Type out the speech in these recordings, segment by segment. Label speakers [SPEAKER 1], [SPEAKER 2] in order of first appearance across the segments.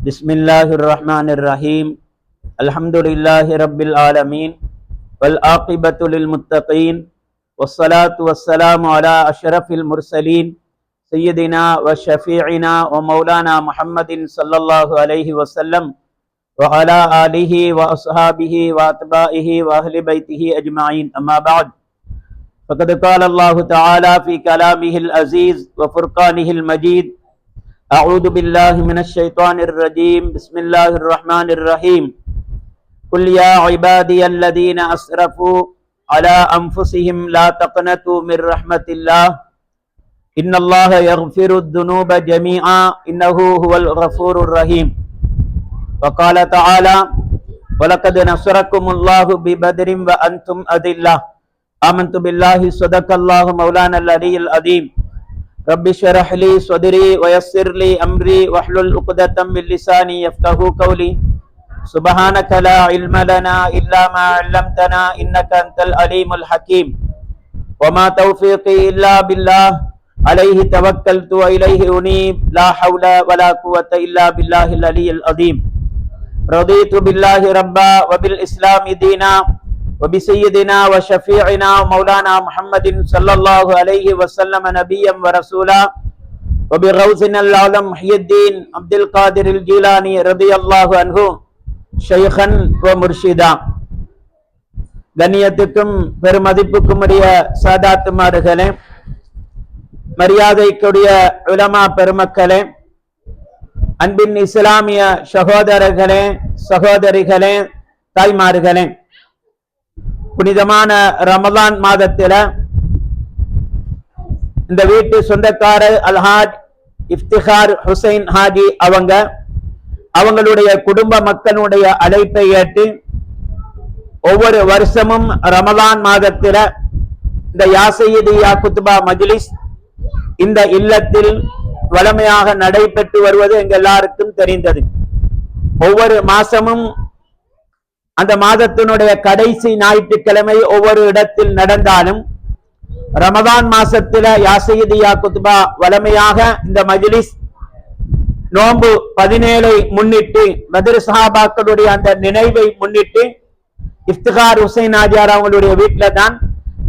[SPEAKER 1] Bismillahir Rahmanir Rahim. Alhamdulillahi Rabbil Alamin. Wal aqibatu lil muttaqin. Wassalatu wassalamu ala ashrafil mursalin. Sayyidina wa syafi'ina wa maulana Muhammadin sallallahu alaihi wasallam. Wa ala alihi wa ashabihi wa atba'ihi wa ahli baitihi ajma'in. Amma ba'd. Faqad qala Allah Ta'ala fi kalamihil aziz wa furqanihil majid. أعوذ بالله من الشيطان الرجيم بسم الله الرحمن الرحيم قل يا عبادي الذين أسرفوا على أنفسهم لا تقنطوا من رحمة الله إن الله يغفر الذنوب جميعا إنه هو الغفور الرحيم وقال تعالى ولقد نصركم الله ببدر وأنتم أذلة آمنت بالله صدق الله مولانا العلي العظيم رب اشرح لي صدري ويسر لي امري واحلل عقدة من لساني يفقهوا قولي سبحانك لا علم لنا الا ما علمتنا انك انت العليم الحكيم وما توفيقي الا بالله عليه توكلت واليه انيب لا حول ولا قوة الا بالله العلي العظيم رضيت بالله ربا وبالاسلام دينا وبسيدنا وشفيعنا ومولانا محمد صلى الله عليه وسلم نبيا ورسولا وبغوثنا العظم محي الدين عبد القادر الجيلاني رضي الله عنه شيخا ومرشدا. கண்ணியத்துக்கும் பெருமதிப்புக்கும் உரிய சாதாத்துமார்களே, மரியாதைக்குரிய உலமா பெருமக்களே, அன்பின் இஸ்லாமிய சகோதரர்களே, சகோதரிகளே, தாய்மார்களே, புனிதமான ரமலான் மாதத்தில இந்த வீட்டு சொந்தக்காரர் அல்ஹாஜ் இஃப்திகார் ஹுசைன் ஹாஜி அவங்களுடைய குடும்ப மக்களுடைய அழைப்பை ஏற்று ஒவ்வொரு வருஷமும் ரமலான் மாதத்தில இந்த யாசையீதி யா குத்பா மஜ்லிஸ் இந்த இல்லத்தில் வளமையாக நடைபெற்று வருவது எங்க எல்லாருக்கும் தெரிந்தது. ஒவ்வொரு மாசமும் அந்த மாதத்தினுடைய கடைசி ஞாயிற்றுக்கிழமை ஒவ்வொரு இடத்தில் நடந்தாலும் ரமதான் மாசத்தில யாசையீதி யா குத்பா வளமையாக இந்த மஜ்லிஸ் நோன்பு 17 முன்னிட்டு பத்ர் சஹாபாக்களுடைய அந்த நினைவை முன்னிட்டு இஃப்திகார் ஹுசைன் ஆஜியார் அவங்களுடைய வீட்டில தான்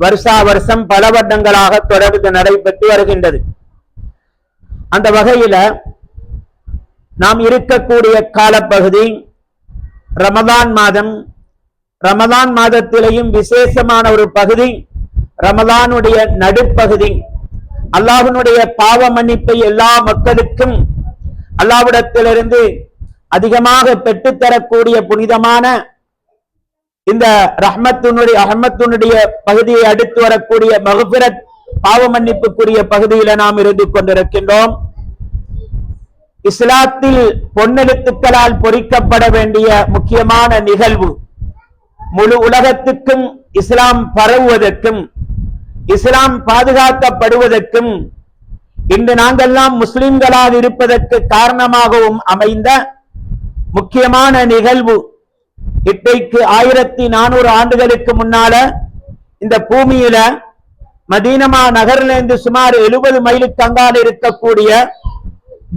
[SPEAKER 1] வருஷா வருஷம் பல வருடங்களாக தொடர்ந்து நடைபெற்று வருகின்றது. அந்த வகையில நாம் இருக்கக்கூடிய காலப்பகுதி ரமதான் மாதம். ரமதான் மாதத்திலேயும் விசேஷமான ஒரு பகுதி ரமதானுடைய நடுப்பகுதி. அல்லாஹ்வினுடைய பாவ மன்னிப்பை எல்லா மக்களுக்கும் அல்லாஹ்விடத்திலிருந்து அதிகமாக பெற்றுத்தரக்கூடிய புனிதமான இந்த ரஹ்மத்துனுடைய பகுதியை அடுத்து வரக்கூடிய மக்ஃபிரத் பாவ மன்னிப்புக்குரிய பகுதியில நாம் இருந்து கொண்டிருக்கின்றோம். இஸ்லாத்தில் பொன்னெழுத்துக்களால் பொறிக்கப்பட வேண்டிய முக்கியமான நிகழ்வு, முழு உலகத்துக்கும் இஸ்லாம் பரவுவதற்கும் இஸ்லாம் பாதுகாக்கப்படுவதற்கும் இன்று நாங்கெல்லாம் முஸ்லிம்களால் இருப்பதற்கு காரணமாகவும் அமைந்த முக்கியமான நிகழ்வு. இன்றைக்கு 1400 ஆண்டுகளுக்கு முன்னால இந்த பூமியில மதீனா நகரிலிருந்து சுமார் 70 மைலுக்கு அங்கால் இருக்கக்கூடிய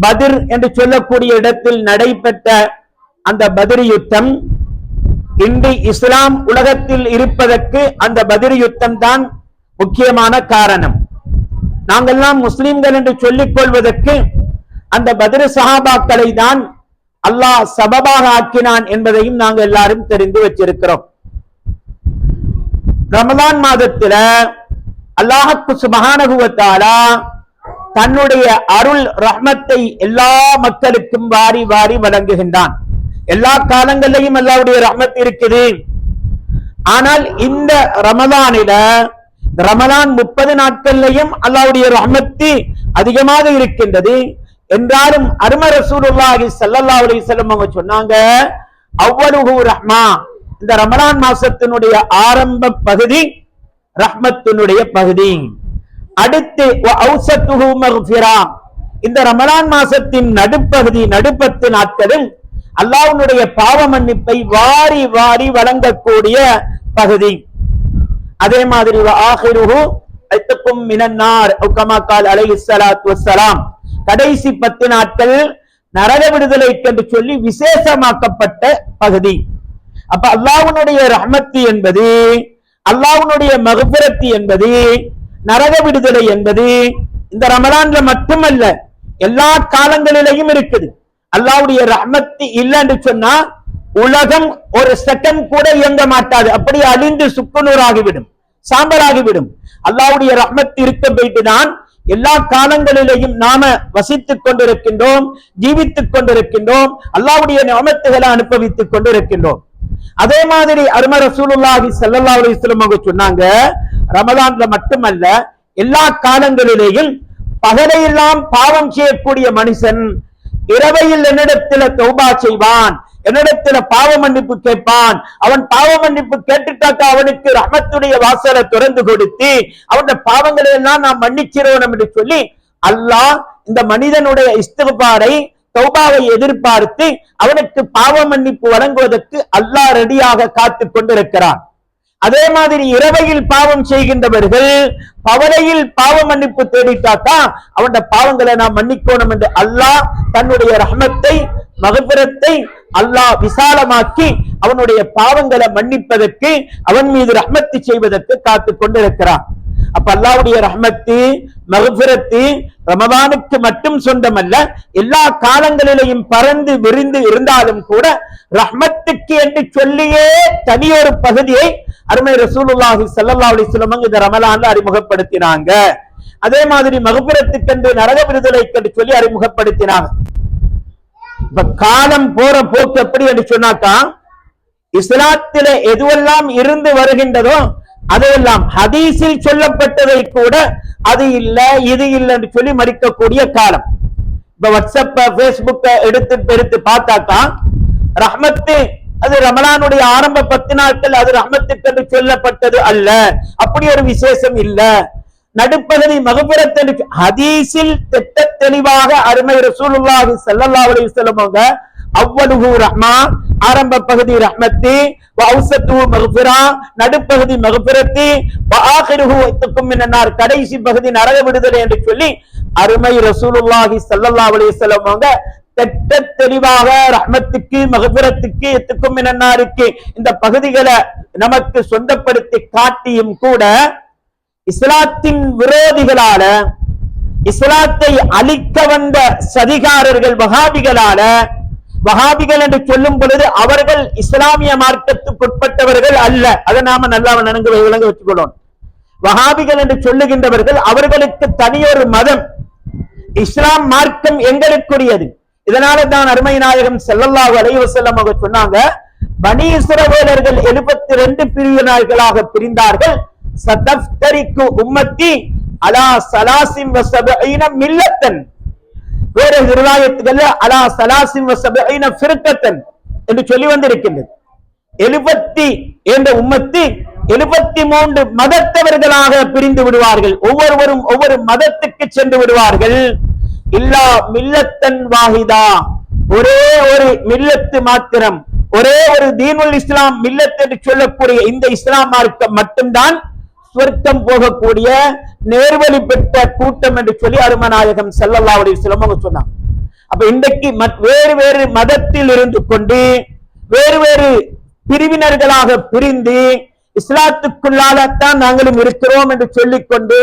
[SPEAKER 1] பத்ர் என்று சொல்லக்கூடிய இடத்தில் நடைபெற்ற அந்த பத்ர் யுத்தம் இன்று இஸ்லாம் உலகத்தில் இருப்பதற்கு அந்த பத்ர் யுத்தம் தான் முக்கியமான காரணம். நாங்கெல்லாம் முஸ்லிம்கள் என்று சொல்லிக் கொள்வதற்கு அந்த பத்ர் சஹாபாக்களை தான் அல்லாஹ் சபபாக ஆக்கினான் என்பதையும் நாங்கள் எல்லாரும் தெரிந்து வச்சிருக்கிறோம். ரமலான் மாதத்துல அல்லாஹ் சுப்ஹானஹு வ தஆலா தன்னுடைய அருள் ரஹ்மத்தை எல்லா மக்களுக்கும் வாரி வாரி வழங்குகின்றான். எல்லா காலங்களிலையும் அல்லாஹ்வுடைய ரஹ்மத் இருக்குது. ஆனால் இந்த ரமலானில ரமலான் 30 நாட்கள்லையும் அல்லாஹ்வுடைய ரஹ்மத்து அதிகமாக இருக்கின்றது. என்றாலும் அரும ரசூலுல்லாஹி ஸல்லல்லாஹு அலைஹி வஸல்லம் அவங்க சொன்னாங்க, அவ்வலுஹு ரஹ்மா, இந்த ரமலான் மாசத்தினுடைய ஆரம்ப பகுதி ரஹ்மத்தினுடைய பகுதி. அடுத்து இந்த ரமலான் மாசத்தின் நடுப்பகுதி நடுப்பத்து நாட்களும் அல்லாஹ்வுடைய பாவ மன்னிப்பை வாரி வாரி வழங்கக்கூடிய பகுதி. அதே மாதிரி கடைசி 10 நாட்கள் நரக விடுதலைக்கு என்று சொல்லி விசேஷமாக்கப்பட்ட பகுதி. அப்ப அல்லாஹ்வுடைய ரஹ்மத்து என்பது, அல்லாஹ்வுடைய மக்ஃபிரத் என்பது, நரக விடுதலை என்பது இந்த ரமலான்ல மட்டுமல்ல, எல்லா காலங்களிலேயும் இருக்குது. அல்லாஹ்வுடைய ரஹ்மத்து இல்லைன்னு சொன்னா உலகம் ஒரு செகண்ட் கூட இயங்க மாட்டாது, அப்படி அழிந்து சுக்குநூறாகிவிடும், சாம்பலாகிவிடும். அல்லாஹ்வுடைய ரஹ்மத் இருக்க போயிட்டு தான் எல்லா காலங்களிலேயும் நாம வசித்துக் கொண்டிருக்கின்றோம், ஜீவித்துக் கொண்டிருக்கின்றோம், அல்லாஹ்வுடைய நிஅமத்துகளை அனுபவித்துக் கொண்டிருக்கின்றோம். அதே மாதிரி அருமை ரசூலுல்லாஹி ஸல்லல்லாஹு அலைஹி வஸல்லம் அவங்க சொன்னாங்க, ரமலான்ல மட்டுமல்ல எல்லா காலங்களிலேயும் பகலையெல்லாம் பாவம் செய்யக்கூடிய மனுஷன் இரவையில் என்னிடத்துல தௌபா செய்வான், என்னிடத்துல பாவ மன்னிப்பு கேட்பான். அவன் பாவ மன்னிப்பு கேட்டுட்டாக்கா அவனுக்கு ரஹ்மத்துடைய வாசலை திறந்து கொடுத்து அவனுடைய பாவங்களை எல்லாம் நாம் மன்னிச்சிரோம் என்று சொல்லி அல்லாஹ் இந்த மனிதனுடைய இஸ்திக்பாரை, தௌபாவை எதிர்பார்த்து அவனுக்கு பாவ மன்னிப்பு வழங்குவதற்கு அல்லாஹ் ரெடியாக காத்து கொண்டிருக்கிறான். அதே மாதிரி இரவையில் பாவம் செய்கின்றவர்கள் பவலையில் பாவ மன்னிப்பு தேடிட்டாக்கா அவனுடைய பாவங்களை நாம் மன்னிக்கணும் என்று அல்லாஹ் தன்னுடைய ரஹ்மத்தை, மக்ஃபிரத்தை அல்லாஹ் விசாலமாக்கி அவனுடைய பாவங்களை மன்னிப்பதற்கு, அவன் மீது ரஹ்மத்து செய்வதற்கு காத்து கொண்டிருக்கிறான். அப்ப அல்லாஹ்வுடைய ரஹ்மத்து, மக்ஃபிரத்து ரமலானுக்கு மட்டும் சொந்தமல்ல, எல்லா காலங்களிலேயும் பறந்து விரிந்து இருந்தாலும் கூட ரஹ்மத்துக்கு என்று சொல்லியே தனியொரு பகுதியை அருமை ரசூலுல்லாஹி ஸல்லல்லாஹு அலைஹி வஸல்லம் இந்த ரமலான்ல அறிமுகப்படுத்தினாங்க. அதே மாதிரி மக்ஃபிரத்துக்கு என்று, நரக விடுதலைக்கு என்று சொல்லி அறிமுகப்படுத்தினாங்க. இப்ப காலம் போற போக்கு எப்படி என்று சொன்னாக்கா, இஸ்லாத்திலே எதுவெல்லாம் இருந்து வருகின்றதோ அதையெல்லாம் ஹதீஸில் சொல்லப்பட்டதை கூட அது இல்ல இது இல்லை என்று சொல்லி மறிக்கக்கூடிய காலம். இப்ப வாட்ஸ்அப், பேஸ்புக்க எடுத்து பார்த்தாக்கா ரஹ்மத்து அது ரமலானுடைய ஆரம்ப 10 நாட்கள் அது ரஹ்மத்துக்கு என்று சொல்லப்பட்டது அல்ல, அப்படி ஒரு விசேஷம் இல்ல. நடுப்பகுதி மக்ஃபிரத் என்று ஹதீஸில் திட்ட தெளிவாக அருமை ரசூலுல்லாஹி ஸல்லல்லாஹு அலைஹி வஸல்லம் அவங்க அவ்வலுஹு ரஹ்மா, ஆரம்ப பகுதி ரஹ்மத்து, வ அவ்ஸத்துஹு மக்ஃபிரா, நடுப்பகுதி மக்ஃபிரத்து, வ ஆகிருஹு இத்கும் மினன்னார், கடைசி பகுதி நரக விடுதலை என்று சொல்லி அருமை ரசூலுல்லாஹி ஸல்லல்லாஹு அலைஹி வஸல்லம் அவங்க திட்ட தெளிவாக ரஹ்மத்துக்கு, மக்ஃபிரத்துக்கு, இத்கும் மினன்னாருக்கு இந்த பகுதிகளை நமக்கு சொந்தப்படுத்தி காட்டியும் கூட இஸ்லாத்தின் விரோதிகளால, இஸ்லாத்தை அழிக்க வந்த சதிகாரர்கள் வஹாபிகளால, வஹாபிகள் என்று சொல்லும் பொழுது அவர்கள் இஸ்லாமிய மார்க்கத்துக்கு உட்பட்டவர்கள் அல்ல, அதை நாம நல்லா விளங்க வச்சுக்கொள்ளணும். வஹாபிகள் என்று சொல்லுகின்றவர்கள் அவர்களுக்கு தனியொரு மதம், இஸ்லாம் மார்க்கம் எங்களுக்குரியது. இதனால தான் அருமை நாயகம் ஸல்லல்லாஹு அலைஹி வஸல்லம் அவங்க சொன்னாங்க, பனி இஸ்ரவேலர்கள் 72 பிரிவினர்களாக பிரிந்தார்கள். சதஃப்தரிக்கு உம்மத்தி அலா ஸலாசின் வ ஸபஈன மில்லத்தன், வேற ரிவாயத்துகள்ல அலா ஸலாசின் வ ஸபஈன ஃபிர்கத்தன் என்று சொல்லி வந்திருக்கின்றது. 70 என்ற உம்மத்தி 73 மதத்தவர்களாக பிரிந்து விடுவார்கள், ஒவ்வொருவரும் ஒவ்வொரு மதத்துக்கு சென்று விடுவார்கள். இல்லா மில்லத்தன் வாஹிதா, ஒரே ஒரு மில்லத்து மாத்திரம், ஒரே ஒரு தீனுல் இஸ்லாம் மில்லத் என்று சொல்லக்கூடிய இந்த இஸ்லாம் மார்க்கம் மட்டும்தான் சொர்க்கம் போகக்கூடிய நேர்வழி பெற்ற கூட்டம் என்று சொல்லி அருமநாயகம் ஸல்லல்லாஹு அலைஹி வஸல்லம் அவங்க சொன்னாங்க. அப்ப இன்றைக்கு வேறு வேறு மதத்தில் இருந்து கொண்டு வேறு வேறு பிரிவினர்களாக பிரிந்து இஸ்லாத்துக்குள்ளால்தான் நாங்களும் இருக்கிறோம் என்று சொல்லிக்கொண்டு,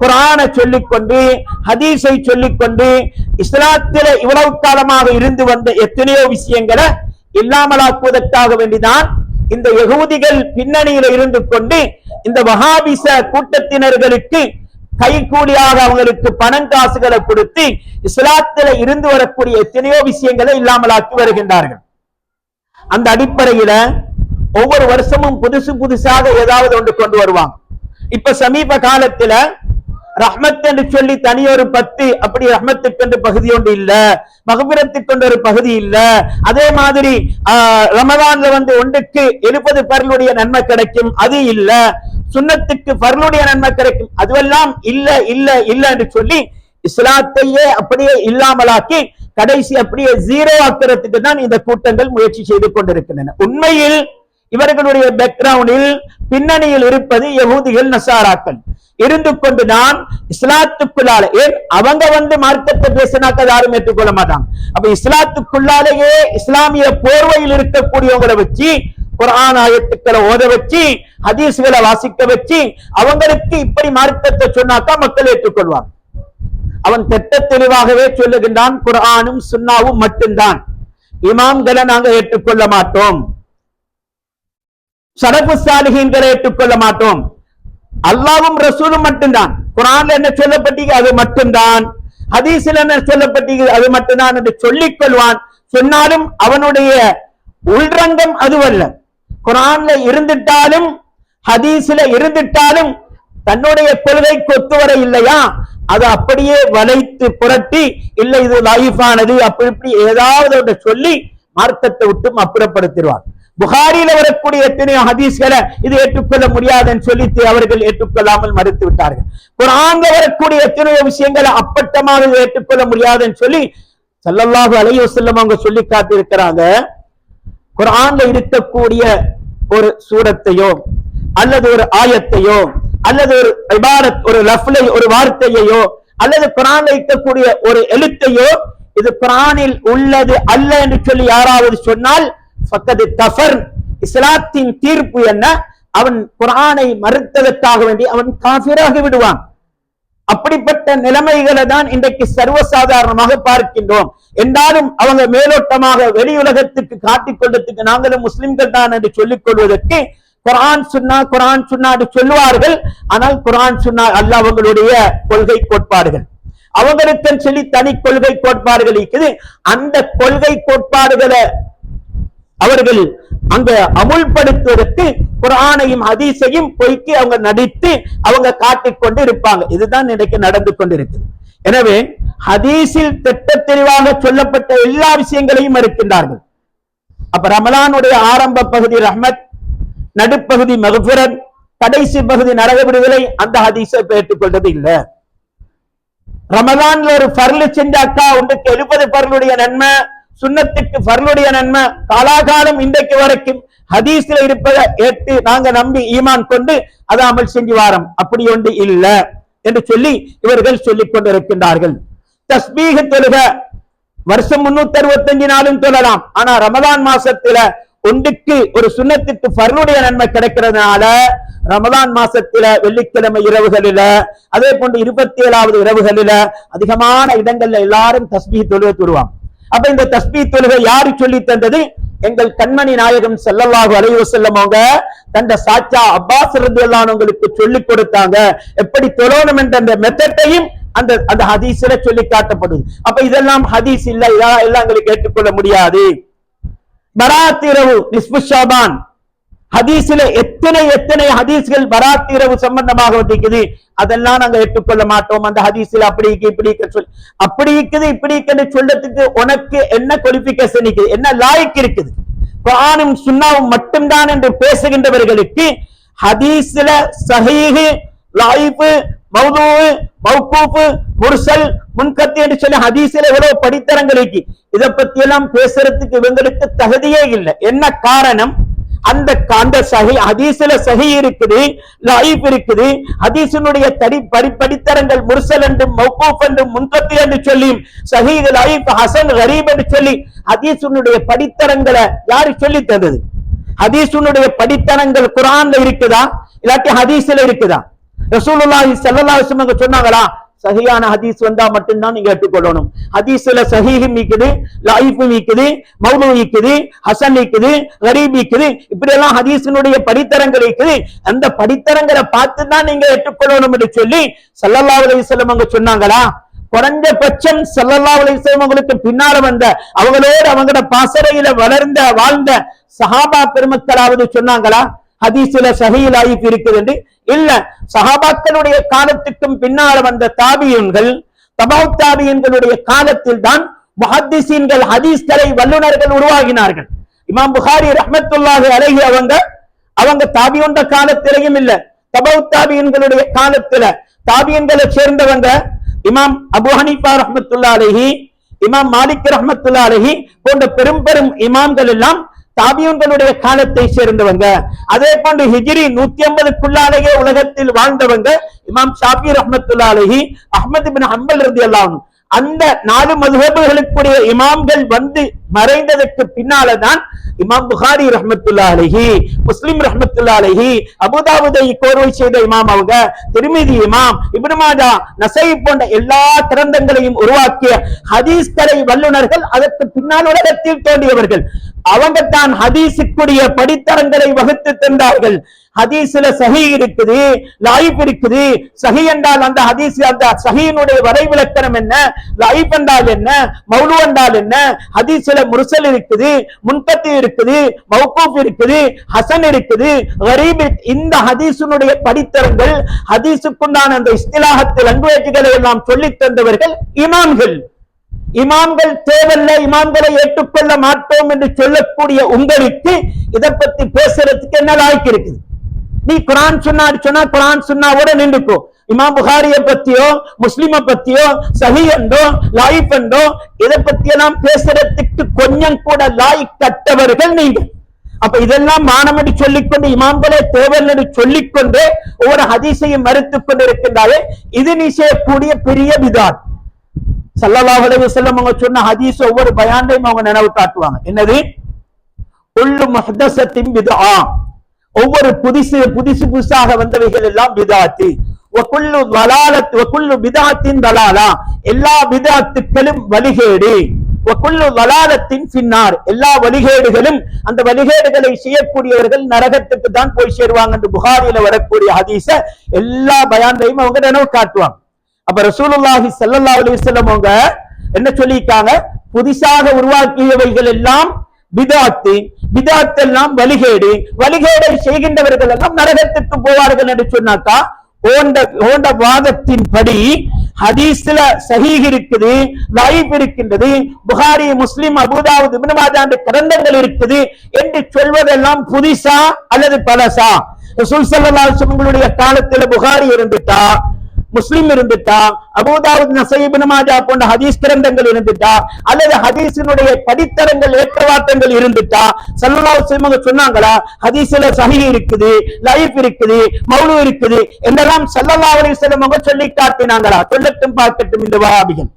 [SPEAKER 1] குர்ஆனை சொல்லிக்கொண்டு, ஹதீஸை சொல்லிக்கொண்டு, இஸ்லாத்தில இவ்வளவு காலமாக இருந்து வந்த எத்தனையோ விஷயங்களை இல்லாமலாக்குவதற்காக வேண்டிதான் இந்த யகூதிகள் பின்னணியில இருந்து கொண்டு இந்த வஹாபிச கூட்டத்தினர்களுக்கு கைகூலியாக அவங்களுக்கு பணம் காசுகளை கொடுத்து இஸ்லாத்தில இருந்து வரக்கூடிய எத்தனையோ விஷயங்களை இல்லாமலாக்கி வருகின்றார்கள். அந்த அடிப்படையில ஒவ்வொரு வருஷமும் புதுசு புதுசாக ஏதாவது ஒன்று கொண்டு வருவாங்க. இப்ப சமீப காலத்துல ரஹ்மத் என்று சொல்லி தனியொரு 10 அப்படி ரஹ்மத்துக்கு என்று பகுதி ஒன்று இல்ல, மக்ஃபிரத்துக்கு கொண்டு ஒரு பகுதி இல்ல. அதே மாதிரி ரமலான்ல ஒன்றுக்கு 70 பர்லுடைய நன்மை கிடைக்கும், அது இல்ல. சுன்னத்துக்கு பர்லுடைய நன்மை கிடைக்கும், அதுவெல்லாம் இல்ல இல்ல இல்ல என்று சொல்லி இஸ்லாத்தையே அப்படியே இல்லாமலாக்கி கடைசி அப்படியே ஜீரோ ஆக்கிறதுக்கு தான் இந்த கூட்டங்கள் முயற்சி செய்து கொண்டிருக்கின்றன. உண்மையில் இவர்களுடைய பேக்ரவுண்டில் பின்னணியில் இருப்பது யகூதிகள் நசாராக்கள் இருந்து கொண்டுதான் இஸ்லாத்துக்குள்ளால அவங்க மார்க்கத்தை பேசினாக்க யாரும் ஏற்றுக்கொள்ள மாட்டாங்க. அப்ப இஸ்லாத்துக்குள்ளாலேயே இஸ்லாமிய போர்வையில் இருக்கக்கூடியவங்களை வச்சு குர்ஆன் ஆயத்துக்களை ஓத வச்சு ஹதீஸ்களை வாசிக்க வச்சு அவங்களுக்கு இப்படி மார்க்கத்தை சொன்னாக்கா மக்கள் ஏற்றுக்கொள்வாங்க. அவன் திட்ட தெளிவாகவே சொல்லுகின்றான், குர்ஆனும் சுன்னாவும் மட்டும்தான், இமாம்களை நாங்க ஏற்றுக்கொள்ள மாட்டோம், ஸலஃபு ஸாலிஹீன்களை ஏற்றுக்கொள்ள மாட்டோம், அல்லாஹ்வும் ரசூலும் மட்டும்தான், குர்ஆன்ல என்ன சொல்லப்பட்டீங்க அது மட்டும்தான், ஹதீஸ்ல என்ன சொல்லப்பட்டீங்க அது மட்டும்தான் என்று சொல்லிக் கொள்வான். சொன்னாலும் அவனுடைய உள்ரங்கம் அதுவல்ல. குர்ஆன்ல இருந்துட்டாலும் ஹதீஸ்ல இருந்துட்டாலும் தன்னுடைய கொள்கைக்கு ஒத்துவர இல்லையா, அது அப்படியே வளைத்து புரட்டி இல்லை இது லைஃபானது அப்படி இப்படி ஏதாவது சொல்லி மார்க்கத்தை விட்டு அப்புறப்படுத்திடுவார். புகாரியில வரக்கூடிய எத்தனையோ ஹதீஸ்களை இது ஏற்றுக்கொள்ள முடியாதுன்னு சொல்லி அவர்கள் ஏற்றுக்கொள்ளாமல் மறுத்து விட்டார்கள். குர்ஆன்ல வரக்கூடிய எத்தனையோ விஷயங்களை அப்பட்டமாக ஏற்றுக்கொள்ள முடியாதுன்னு சொல்லி ஸல்லல்லாஹு அலைஹி வஸல்லம் அவங்க சொல்லி காட்டியிருக்கிறாங்க. குர்ஆன்ல இருக்கக்கூடிய ஒரு சூரத்தையோ அல்லது ஒரு ஆயத்தையோ அல்லது ஒரு இபாரத் ஒரு லஃப்லை ஒரு வார்த்தையோ அல்லது குர்ஆன்ல இருக்கக்கூடிய ஒரு எழுத்தையோ இது குர்ஆனில் உள்ளது அல்ல என்று சொல்லி யாராவது சொன்னால் ஃபக்கத் கஃபர், இஸ்லாத்தின் தீர்ப்பு என்ன, அவன் குர்ஆனை மறுத்ததற்காக வேண்டி அவன் காஃபிராகி விடுவான். அப்படிப்பட்ட நிலைமைகளை தான் இன்றைக்கு சர்வசாதாரணமாக பார்க்கின்றோம். என்றாலும் அவங்க மேலோட்டமாக வெளியுலகத்துக்கு காட்டிக் கொள்வதற்கு நாங்களும் முஸ்லிம்கள் தான் என்று சொல்லிக் கொள்வதற்கு குர்ஆன் சுன்னா குர்ஆன் சுன்னா என்று சொல்லுவார்கள். ஆனால் குர்ஆன் சுன்னா அல்ல அவங்களுடைய கொள்கை கோட்பாடுகள், அவங்களுக்கு சொல்லி தனி கொள்கை கோட்பாடுகள் இருக்குது. அந்த கொள்கை கோட்பாடுகளை அவர்கள் அங்க அமுல்படுத்துவதற்கு குர்ஆனையும் ஹதீஸையும் பொய்க்கு அவங்க நடித்து அவங்க காட்டிக்கொண்டு இருப்பாங்க. இதுதான் இன்றைக்கு நடந்து கொண்டிருக்கிறது. எனவே ஹதீஸில் திட்ட தெளிவாக சொல்லப்பட்ட எல்லா விஷயங்களையும் மறுக்கின்றார்கள். அப்ப ரமலானுடைய ஆரம்ப பகுதி ரஹ்மத், நடுப்பகுதி மக்ஃபிரத், கடைசி பகுதி நரக விடுதலை, அந்த ஹதீஸை ஏற்றுக்கொள்றது இல்லை. ரமலான்ல ஒரு ஃபர்லு செஞ்சாக்கா உண்டுக்கு 70 ஃபர்லுடைய நன்மை, சுன்னத்துக்கு ஃபர்லுடைய நன்மை, காலாகாலம் இன்றைக்கு வரைக்கும் ஹதீஸ்ல இருப்பதை ஏற்று நாங்க நம்பி ஈமான் கொண்டு அதை அமல் செஞ்சு வாரம். அப்படி ஒன்று இல்லை என்று சொல்லி இவர்கள் சொல்லிக் கொண்டிருக்கின்றார்கள். தஸ்பீஹ் தொழுக வருஷம் 365 நாளும் தொழலாம். ஆனா ரமலான் மாசத்துல ஒன்றுக்கு ஒரு சுன்னத்துக்கு ஃபர்லுடைய நன்மை கிடைக்கிறதுனால ரமலான் மாசத்துல வெள்ளிக்கிழமை இரவுகளில அதே போன்று 27வது இரவுகளில அதிகமான இடங்கள்ல எல்லாரும் தஸ்பீஹ் தொழுகை தொழுவாங்க. அப்ப இந்த தஸ்பீஹ் தொழுகை யாரு சொல்லி தந்தது? எங்கள் கண்மணி நாயகம் ஸல்லல்லாஹு அலைஹி வஸல்லம் அவங்க தந்த சாச்சா அப்பாஸ் ரலியல்லாஹு அன்ஹுவுக்கு சொல்லி கொடுத்தாங்க. எப்படி தொழணும் என்ற அந்த மெத்தடையும் அந்த ஹதீஸ்ல சொல்லி காட்டப்படுது. அப்ப இதெல்லாம் ஹதீஸ் இல்ல, இதெல்லாம் எங்களுக்கு ஏற்றுக்கொள்ள முடியாது. பராத் இரவு, நிஸ்பு ஷாபான், ஹதீஸ்ல எத்தனை ஹதீஸ்கள் பராத் இரவு சம்பந்தமாக இருக்குது, அதெல்லாம் நாங்க ஏற்றுக்கொள்ள மாட்டோம். அந்த ஹதீஸ்ல அப்படி இப்படி சொல்லி அப்படி இருக்குது இப்படி சொல்றதுக்கு உனக்கு என்ன குவாலிஃபிகேஷன் இருக்குது, என்ன லாய்க்கு இருக்குது? குர்ஆனும் சுன்னாவும் மட்டும்தான் என்று பேசுகின்றவர்களுக்கு ஹதீஸ்ல ஸஹீஹ், லாயிஃப், மௌதூ, மௌகூஃப், முர்சல், முன்கத்தி என்று சொல்லி ஹதீஸ்ல எவ்வளவு படித்தரங்கள் இருக்கு. இதை பத்தி எல்லாம் பேசுறதுக்கு இவங்களுக்கு தகுதியே இல்லை. என்ன காரணம்? அந்த சஹி ஹதீஸ்ல சஹி இருக்குது, லாயிஃப் இருக்குது, ஹதீஸினுடைய படித்தரங்கள் முர்சல் என்றும் மௌகூஃப் என்றும் முன்கத்தி என்று சொல்லி சஹீஹ், லாயிஃப், ஹசன், கரீப் என்று சொல்லி ஹதீஸினுடைய படித்தரங்களை யாரு சொல்லி தந்தது? ஹதீஸினுடைய படித்தரங்கள் குர்ஆன்ல இருக்குதா இல்லாட்டி ஹதீஸ்ல இருக்குதா? ரசூலுல்லாஹி ஸல்லல்லாஹு அலைஹி வஸல்லம் சொன்னாங்களா? சஹீஹான ஹதீஸ் வந்தா மட்டும்தான் நீங்க ஏற்றுக்கொள்ளணும். ஹதீஸ்ல சஹீஹ் இருக்குது, லாயிஃப் இருக்குது, மௌது இருக்குது, ஹசன் இருக்குது, கரீப் இருக்குது, இப்படி எல்லாம் ஹதீஸினுடைய படித்தரங்கள் இருக்குது. அந்த படித்தரங்களை பார்த்து தான் நீங்க ஏற்றுக்கொள்ளணும் என்று சொல்லி ஸல்லல்லாஹு அலைஹி வஸல்லம் அவங்க சொன்னாங்களா? குறைஞ்சபட்சம் ஸல்லல்லாஹு அலைஹி வஸல்லம் அவங்களுக்கு பின்னால வந்த அவங்களோடு அவங்களோட பாசறையில வாழ்ந்த சஹாபா பெருமக்களாவது சொன்னாங்களா ஹதீஸ்ல சஹீஹ், லாயிஃப் இருக்குது என்று? இல்ல. சஹாபாக்களுடைய காலத்துக்கும் பின்னால் வந்த தாபியீன்கள், தபவு தாபியீன்களுடைய காலத்தில் தான் முஹத்திஸீன்கள், ஹதீஸ்களை வல்லுநர்கள் உருவாகினார்கள். இமாம் புகாரி ரஹ்மத்துல்லாஹி அலைஹி அவங்க தாபியீன்ட காலத்திலேயும் இல்ல, தபவு தாபியீன்களுடைய காலத்துல தாபியீன்களை சேர்ந்தவங்க இமாம் அபு ஹனீஃபா ரஹ்மத்துல்லாஹி அலைஹி, இமாம் மாலிக் ரஹ்மத்துல்லாஹி அலைஹி போன்ற பெரும் இமாம்கள் எல்லாம் தாபியூன்களுடைய காலத்தை சேர்ந்தவங்க. அதே போன்று ஹிஜ்ரி 150க்குள்ளாலேயே உலகத்தில் வாழ்ந்தவங்க இமாம் ஷாஃபி ரஹ்மத்துல்லாஹி அலைஹி, அஹ்மத் இப்னு ஹம்பல் ரலியல்லாஹு அன்ஹு. அந்த 4 மதுஹபுகளுக்குரிய இமாம்கள் வந்து மறைந்ததற்கு பின்னால்தான் இமாம் புகாரி ரஹ்மத்துல்லாஹி அலைஹி, முஸ்லிம் ரஹ்மத்துல்லாஹி அலைஹி, அபூதாவுதை கோர்வை செய்த இமாம் அவங்க, திர்மிதி இமாம், இப்னு மாஜா, நஸஈ போன்ற எல்லா கிரந்தங்களையும் உருவாக்கிய ஹதீஸ் கலை வல்லுநர்கள் அதற்கு பின்னால் உலகத்தில் தோன்றியவர்கள். அவங்க தான் ஹதீஸுக்குரிய படித்தரங்களை வகுத்து தந்தார்கள். ஹதீஸ்ல சஹீ இருக்குது, லைஃப் இருக்குது. சஹீ என்றால் அந்த ஹதீஸ், அந்த சஹீனுடைய வரைவிலக்கணம் என்ன, லைஃப் என்றால் என்ன, மௌலு என்றால் என்ன, ஹதீஸ்ல முர்சல் இருக்குது, முன்கத்தி இருக்குது, மௌகூஃப் இருக்குது, ஹசன் இருக்குது, கரீப். இந்த ஹதீஸினுடைய படித்தரங்கள், ஹதீஸுக்குண்டான அந்த இஸ்திலாஹத் லாங்குவேஜ்களை எல்லாம் சொல்லித் தந்தவர்கள் இமாம்கள். இமாம்கள் தேவையில்லை, இமாம்களை ஏற்றுக்கொள்ள மாட்டோம் என்று சொல்லக்கூடிய உங்களுக்கு இதை பத்தி பேசுறதுக்கு என்ன லாய்க்கு இருக்குது? நீ குரான் சொன்னா குரான் சுன்னாவோட நின்றுக்கோ. இமாம் புகாரிய பத்தியோ முஸ்லிம பத்தியோ சஹீ என்றோ லைஃப் என்றோ இதை பத்தியெல்லாம் பேசுறதுக்கு கொஞ்சம் கூட லாய்க் கட்டவர்கள் நீங்க. அப்ப இதெல்லாம் மானமடி சொல்லிக்கொண்டு இமாம்களே தேவையில்லை சொல்லிக்கொண்டு ஒவ்வொரு ஹதீஸையும் மறுத்துக் கொண்டிருக்கின்றாலே இது நீ செய்யக்கூடிய பெரிய பிதாத். ஸல்லல்லாஹு அலைஹி வஸல்லம் அவங்க சொன்ன ஹதீஸ் ஒவ்வொரு பயான்லையும் அவங்க நினைவு காட்டுவாங்க. என்னது? குல்லு முஹ்தஸத்தின் பித்ஆ, ஒவ்வொரு புதுசாக வந்தவைகள் எல்லாம் பிதாத்தி. வகுல்லு தலாலத் வகுல்லு பிதாத்தின் தலாலா, எல்லா பிதாத்துக்களும் வழிகேடு. வகுல்லு தலாலத்தின் ஃபின்னார், எல்லா வழிகேடுகளும், அந்த வழிகேடுகளை செய்யக்கூடியவர்கள் நரகத்துக்கு தான் போய் சேருவாங்க என்று புகாரில வரக்கூடிய ஹதீஸ எல்லா பயான்லையும் அவங்க நினைவு காட்டுவாங்க. அப்ப ரசூலுல்லாஹி ஸல்லல்லாஹு அலைஹி வஸல்லம் அவங்க என்ன சொல்லிருக்காங்க? புதிதாக உருவாக்கியவைகள் எல்லாம் பிதாத்து, பிதாத் எல்லாம் வழிகேடு, வழிகேடை செய்கின்றவர்கள் எல்லாம் நரகத்துக்கு போவார்கள் என்று சொன்னாக்கா ஓண்ட வாதத்தின் படி ஹதீஸ்ல சஹீஹ் இருக்குது, லைஃப் இருக்கின்றது, புகாரி முஸ்லிம் அபூதாவுத் இப்னு மாஜா என்ற கிரந்தங்கள் இருக்குது என்று சொல்வதெல்லாம் புதிசா அல்லது பழசா? ரசூல் ஸல்லல்லாஹு அலைஹி வஸல்லம் காலத்துல புகாரி இருந்துட்டா, முஸ்லிம் இருந்துட்டா, அபூதாவுத் நஸஈ இப்னு மாஜா போன்ற ஹதீஸ் கிரந்தங்கள் இருந்துட்டா, அல்லது ஹதீஸினுடைய படித்தரங்கள் ஏற்றவாட்டங்கள் இருந்துட்டா ஸல்லல்லாஹு அலைஹி வஸல்லம் சொன்னாங்களா ஹதீஸ்ல சஹீஹ் இருக்குது, லைஃப் இருக்குது, மௌலு இருக்குது என்றெல்லாம் ஸல்லல்லாஹு அலைஹி வஸல்லம் சொல்லி காட்டினாங்களா? சொல்லட்டும் பார்க்கட்டும் இந்த வஹாபிகள்.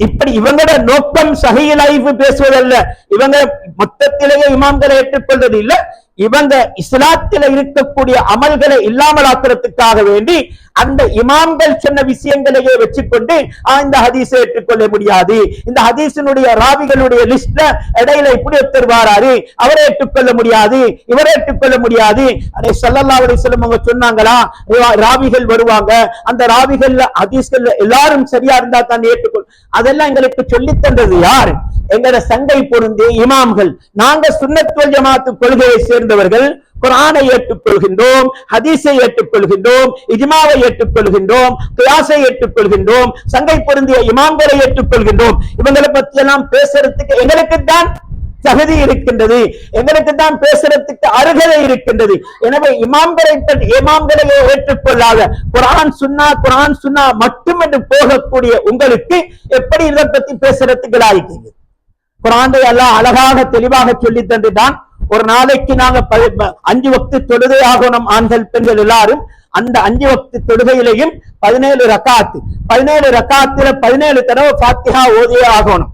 [SPEAKER 1] இப்படி இவங்களோட நோக்கம் சஹீஹ் லைஃப் பேசுவதல்ல, இவங்க மொத்தத்திலேயே இமாம்களை ஏற்றுக்கொள்வது இல்லை, இவங்க இஸ்லாத்தில் இருக்கக்கூடிய அமல்களை இல்லாமலாக்குறதுக்காக வேண்டி அந்த இமாம்கள் சொன்ன விஷயங்களையே வச்சுக்கொண்டு இந்த ஹதீஸை ஏற்றுக்கொள்ள முடியாது, இந்த ஹதீஸினுடைய ராவிகளுடைய லிஸ்ட்ல இடையில இப்படி ஒருத்தர் வாராரு, அவரை ஏற்றுக்கொள்ள முடியாது, இவரை ஏற்றுக்கொள்ள முடியாது. அதை ஸல்லல்லாஹு அலைஹி வஸல்லம் அவங்க சொன்னாங்களா? ராவிகள் வருவாங்க, அந்த ராவிகள்ல ஹதீஸ்கள் எல்லாரும் சரியா இருந்தா தான் ஏற்றுக்கொள். அதெல்லாம் எங்களுக்கு சொல்லி தந்தது யார்? எங்கட சங்கை பொருந்திய இமாம்கள். நாங்க சுன்னத் வல் ஜமாஅத் கொள்கையை சேர்ந்தவர்கள். குர்ஆனை ஏற்றுக்கொள்கின்றோம், ஹதீஸை ஏற்றுக்கொள்கின்றோம், இஜ்மாவை ஏற்றுக்கொள்கின்றோம், கியாஸை ஏற்றுக்கொள்கின்றோம், சங்கை பொருந்திய இமாம்களை ஏற்றுக்கொள்கின்றோம். இவங்களை பத்தி எல்லாம் பேசுறதுக்கு எங்களுக்கு தான் தகுதி இருக்கின்றது, எங்களுக்கு தான் பேசுறதுக்கு அருகதை இருக்கின்றது. எனவே இமாம்களை ஏற்றுக்கொள்ளாத குர்ஆன் சுன்னா மட்டும் என்று போகக்கூடிய உங்களுக்கு எப்படி இதை பத்தி பேசுறதுக்கு லாய்க்கு? குர்ஆனை அல்லாஹ் அழகாக தெளிவாக சொல்லி தந்துட்டான். ஒரு நாளைக்கு நாங்க 5 வக்து தொழுகை ஆகணும், ஆண்கள் பெண்கள் எல்லாரும். அந்த 5 வக்து தொழுகையிலையும் 17 ரக்காத், 17 ரக்காத்துல 17 தடவை ஃபாத்திஹா ஓதியே ஆகணும்.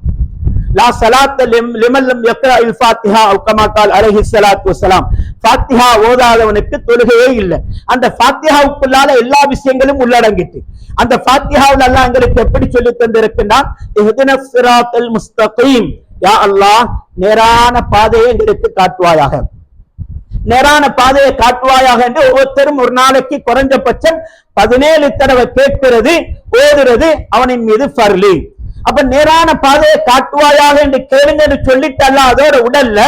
[SPEAKER 1] லா ஸலாத்த லிமன் லம் யக்ரஅல் ஃபாத்திஹா அவ் கமா கால் அலைஹி ஸலாத்து வஸலாம். ஃபாத்திஹா ஓதாதவனுக்கு தொழுகையே இல்லை. அந்த ஃபாத்திஹாவுக்குள்ளால எல்லா விஷயங்களும் உள்ளடங்கிட்டு அந்த ஃபாத்திஹாவுல அல்லாஹ் எங்களுக்கு எப்படி சொல்லி தந்திருக்கின்றான்? இஹ்தினஸ் ஸிராத்தல் முஸ்தகீம், யா அல்லாஹ் நேரான பாதையை எங்களுக்கு காட்டுவாயாக, நேரான பாதையை காட்டுவாயாக என்று ஒவ்வொருத்தரும் ஒரு நாளைக்கு குறைஞ்சபட்சம் 17 தடவை கேட்கிறது, ஓதுறது அவனின் மீது ஃபர்லி. அப்ப நேரான பாதையை காட்டுவாயாக என்று கேளுங்க என்று சொல்லிட்டு அல்லாஹ் அதோட உடல்ல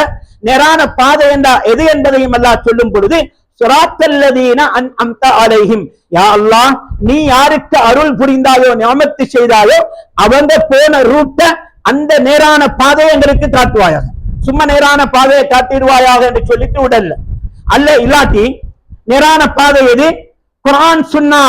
[SPEAKER 1] நேரான பாதை என்றா எது என்பதையும் அல்லாஹ் சொல்லும் பொழுது ஸிராத்தல்லதீன அன்அம்த அலைஹிம், யா அல்லாஹ் நீ யாருக்கு அருள் புரிந்தாயோ, நிஅமத்து செய்தாயோ அவங்க போன ரூட்ட அந்த நேரான பாதையை எங்களுக்கு காட்டுவாயாக. சும்மா நேரான பாதையை காட்டிடுவாயாக என்று சொல்லிட்டு உடல்ல அல்ல. இல்லாட்டி நேரான பாதை எது? குர்ஆன் சுன்னா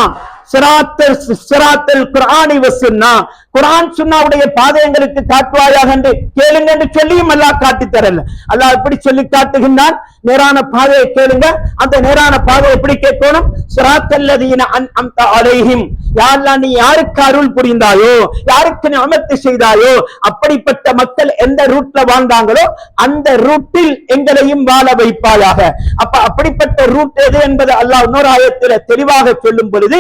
[SPEAKER 1] சிராத்தல் குர்ஆனி வசுன்னா, குர்ஆன் சுன்னாவுடைய பாதை எங்களுக்கு காட்டுவாயாக என்று கேளுங்க என்று சொல்லியும் அல்லாஹ் காட்டி தரல. அல்லாஹ் எப்படி சொல்லி காட்டுகின்றான்? நேரான பாதையை கேளுங்க. அந்த நேரான பாதை எப்படி கேட்கணும்? சிராத்தல்லதீன அன்அம்த அலைஹிம், யா அல்லாஹ் நீ யாருக்கு அருள் புரிந்தாயோ, யாருக்கு நிஅமத் செய்தாயோ, அப்படிப்பட்ட மக்கள் எந்த ரூட்ல வாழ்ந்தாங்களோ அந்த ரூட்டில் எங்களையும் வாழ வைப்பாயாக. அப்ப அப்படிப்பட்ட ரூட் எது என்பது அல்லாஹ் இன்னொரு ஆயத்தில் தெளிவாக சொல்லும் பொழுது,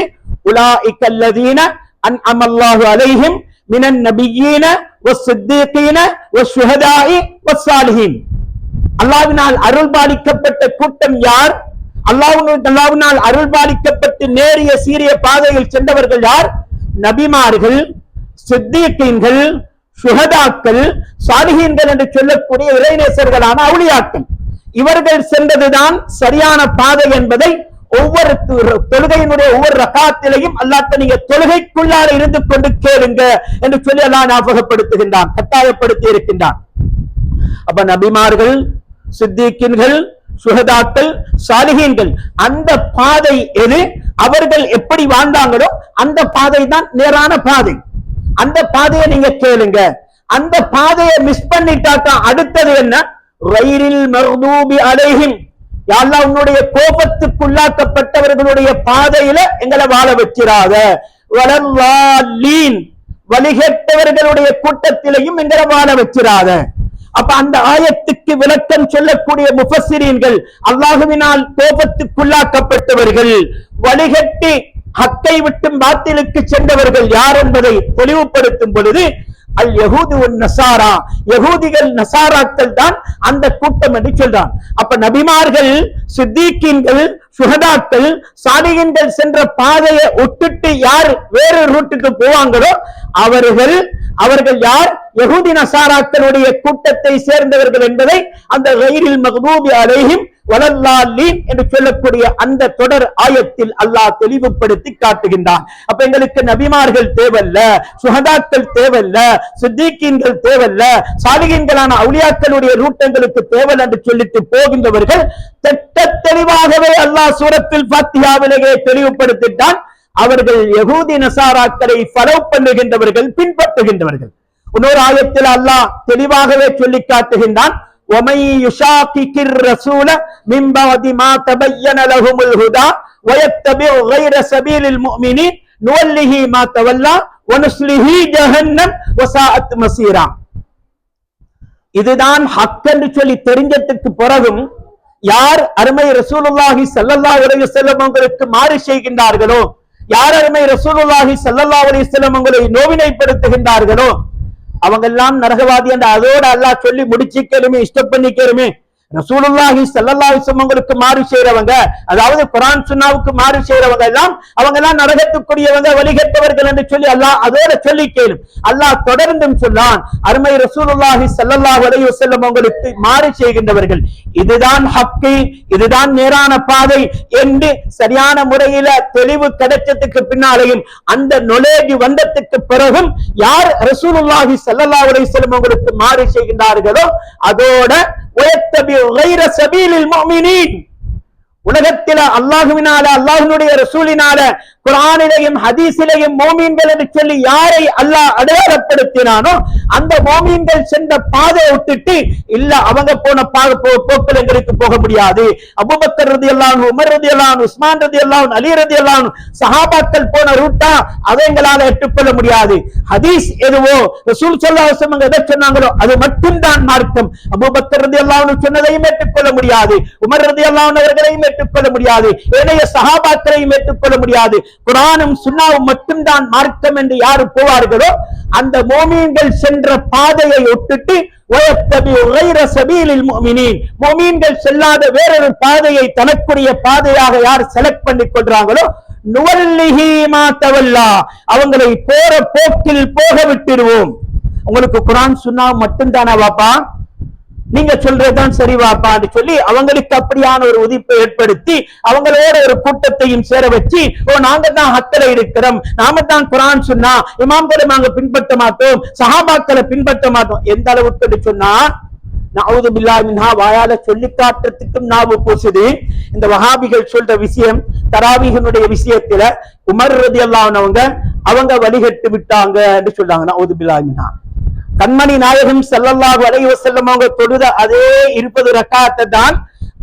[SPEAKER 1] உலாஇக அல்லதீன அன்அமல்லாஹு அலைஹிம் மினன் நபியீன வஸ்ஸித்தீகீன வஷ்ஷுஹதாஇ வஸ்ஸாலிஹீன். அல்லாஹ்வினால் அருள்பாலிக்கப்பட்ட கூட்டம் யார்? அல்லாஹ்வினால் அருள்பாலிக்கப்பட்டு நேரிய சீரிய பாதையில் சென்றவர்கள் யார்? நபிமார்கள், சித்தீகீன்கள், சுஹதாக்கள், சாலிஹீன்கள் என்று சொல்லக்கூடிய இறைநேசர்களான அவுலியாக்கள். இவர்கள் சென்றதுதான் சரியான பாதை என்பதை ஒவ்வொரு தொழுகையினுடைய ஒவ்வொரு ரகாத்திலையும் அல்லாஹ் நீங்க தொழுகைக்குள்ளார இருந்து கொண்டு கேளுங்க என்று சொல்லி அல்லாஹ் ஞாபகப்படுத்துகின்றான், கட்டாயப்படுத்தி இருக்கின்றான். அப்ப நபிமார்கள், சித்தீக்கீன்கள், சுஹதாக்கள், சாலிஹீன்கள், அந்த பாதை எது? அவர்கள் எப்படி வாழ்ந்தாங்களோ அந்த பாதை தான் நேரான பாதை. அந்த பாதையை நீங்க கேளுங்க. அந்த பாதையை மிஸ் பண்ணிட்டாக்கா அடுத்தது என்ன? கைரில் மக்தூபி அலைஹிம், யா அல்லாஹ் உன்னுடைய கோபத்துக்குள்ளாக்கப்பட்டவர்களுடைய பாதையில எங்களை வாழ வச்சிராத. வலல்லாலீன், வழிகெட்டவர்களுடைய கூட்டத்திலையும் எங்களை வாழ வச்சிராத. அப்ப அந்த ஆயத்துக்கு விளக்கம் சொல்லக்கூடிய முஃபஸ்ஸிரீன்கள், அல்லாஹ்வினால் கோபத்துக்குள்ளாக்கப்பட்டவர்கள், வழிகட்டி ஹக்கை விட்டு பாத்திலுக்கு சென்றவர்கள் யார் என்பதை தெளிவுபடுத்தும் பொழுது, அல் யஹூது வன் நஸாரா, யஹூதிகள் நஸாராக்கள் தான் அந்த கூட்டம் என்று சொல்றான். அப்ப நபிமார்கள், சித்தீக்கீன்கள், சுஹதாக்கள், சாலிஹீன்கள் சென்ற பாதையை விட்டுட்டு யார் வேறு ரூட்டுக்கு போவாங்களோ அவர்கள் யார்? யஹூதி நஸாராக்களுடைய கூட்டத்தை சேர்ந்தவர்கள் என்பதை அந்த கைரில் மக்தூபி அலைஹிம் வலல்லாலீன் என்று சொல்லக்கூடிய அந்த தொடர் ஆயத்தில் அல்லாஹ் தெளிவுபடுத்தி காட்டுகின்றான். அப்ப எங்களுக்கு நபிமார்கள் தேவல்ல, சுஹதாக்கள் தேவல்ல, சித்தீக்கீன்கள் தேவல்ல, சாலிஹீன்களான அவுலியாக்களுடைய ரூட்டங்களுக்கு தேவல் என்று சொல்லிட்டு போகின்றவர்கள் திட்ட தெளிவாகவே அல்லாஹ் சூரத்துல் ஃபாத்திஹாவிலேயே தெளிவுபடுத்திட்டான். அவர்கள் யஹூதி நஸாராக்களை ஃபாலோ பண்ணுகின்றவர்கள், பின்பற்றுகின்றவர்கள். இன்னொரு ஆயத்தில் அல்லாஹ் தெளிவாகவே சொல்லி காட்டுகின்றான், وَمَن يُشَاقِقِ الرَّسُولَ مِن بَعْدِ مَا تَبَيَّنَ لَهُمُ الْهُدَى وَيَتَّبِعْ غَيْرَ سَبِيلِ الْمُؤْمِنِينَ نُوَلِّهِ مَا تَوَلَّى وَنُصْلِهِ جَهَنَّمَ وَسَاءَتْ مَصِيرًا. இதுதான் ஹக் என்று சொல்லி தெரிஞ்சதுக்கு பிறகும் யார் அருமை ரசூலுல்லாஹி ஸல்லல்லாஹு அலைஹி வஸல்லம் அவர்களுக்கு மாறு செய்கின்றார்களோ, யார் அருமை ரசூலுல்லாஹி ஸல்லல்லாஹு அலைஹி வஸல்லம் அவர்களை நோவினைப்படுத்துகின்றார்களோ அவங்க எல்லாம் நரகவாதி என்று அதோட அல்லாஹ் சொல்லி முடிச்சுக்கலுமே, இஷ்டம் பண்ணிக்கலுமே. ரசூலுல்லாஹி ஸல்லல்லாஹு அலைஹி வஸல்லம் அவங்களுக்கு மாறு செய்றவங்க, அதாவது குர்ஆன் சுன்னாவுக்கு மாறு செய்றவங்க எல்லாம் அவங்க எல்லாம் நரகத்துக்குரியவங்க, வழிகெட்டவர்கள் என்று சொல்லி அல்லாஹ் அதோட சொல்லி கேளும். அல்லாஹ் தொடர்ந்தும் சொன்னான், அருமை ரசூலுல்லாஹி ஸல்லல்லாஹு அலைஹி வஸல்லம் அவங்களுக்கு மாறு செய்கின்றவர்கள் இதுதான் ஹக்கு, இதுதான் நேரான பாதை என்று சரியான முறையில தெளிவு கிடைச்சதுக்கு பின்னாலேயும் அந்த நொலேஜ் வந்ததுக்கு பிறகும் யார் ரசூலுல்லாஹி ஸல்லல்லாஹு அலைஹி வஸல்லம் அவங்களுக்கு மாறு செய்கின்றார்களோ அதோட உலகத்தில அல்லாஹுவினால, அல்லாஹ்வுடைய ரசூலினால, குர்ஆனிலேயும் ஹதீஸிலேயும் மோமீன்கள் என்று சொல்லி யாரை அல்லாஹ் அடையாளப்படுத்தினானோ அந்த மோமீன்கள் சென்ற பாதை விட்டுட்டு இல்ல அவங்க போன போக்கில் எங்களுக்கு போக முடியாது. அபூபக்கர் ரலியல்லாஹு அன்ஹு, உமர் ரலியல்லாஹு அன்ஹு, உஸ்மான் ரலியல்லாஹு அன்ஹு, அலி ரலியல்லாஹு அன்ஹு சஹாபாக்கள் போன ரூட்டா அதை எங்களால் ஏற்றுக்கொள்ள முடியாது. ஹதீஸ் எதுவோ, ரசூல் ஸல்லல்லாஹு அலைஹி வஸல்லம் எதை சொன்னாங்களோ அது மட்டும்தான் மார்க்கம். அபூபக்கர் ரலியல்லாஹு அன்ஹு சொன்னதையும் ஏற்றுக்கொள்ள முடியாது, உமர் ரலியல்லாஹு அன்ஹு அவர்களையும் ஏற்றுக்கொள்ள முடியாது, ஏனைய சஹாபாக்களையும் ஏற்றுக்கொள்ள முடியாது. குர்ஆனும் சுன்னாவும் மட்டும்தான் மார்க்கம் என்று யாரு போவார்களோ அந்த மோமீன்கள் சென்ற பாதையை விட்டுட்டு மோமீன்கள் செல்லாத வேறொரு பாதையை தனக்குரிய பாதையாக யார் செலக்ட் பண்ணி கொள்றாங்களோ நுவல்லிஹி மா தவல்லா, அவங்களை போற போக்கில் போக விட்டுடுவோம். உங்களுக்கு குர்ஆன் சுன்னா மட்டும்தானா வாப்பா, நீங்க சொல்றதுதான் சரி வாப்பான்னு சொல்லி அவங்களுக்கு அப்படியான ஒரு உதிப்பை ஏற்படுத்தி அவங்களோட ஒரு கூட்டத்தையும் சேர வச்சு, நாங்க தான் ஹக்கில இருக்கிறோம், நாம தான் குர்ஆன் சுன்னா இமாம்களை நாங்க பின்பற்ற மாட்டோம், சஹாபாக்களை பின்பற்ற மாட்டோம். எந்த அளவுக்கு சொன்னா நஅூது பில்லாஹி மின்ஹா வாயால சொல்லி காட்டுறதுக்கும் நாவு பூசுது. இந்த வஹாபிகள் சொல்ற விஷயம் தராவீஹினுடைய விஷயத்துல உமர் ரலியல்லாஹு அன்ஹு அவங்க வழிகட்டு விட்டாங்க என்று சொல்றாங்க. நஊது பில்லாஹி மின்ஹா. கண்மணி நாயகம் ஸல்லல்லாஹு அலைஹி வஸல்லம் அவங்க தொழுத அதே 20 ரக்காத்தை தான்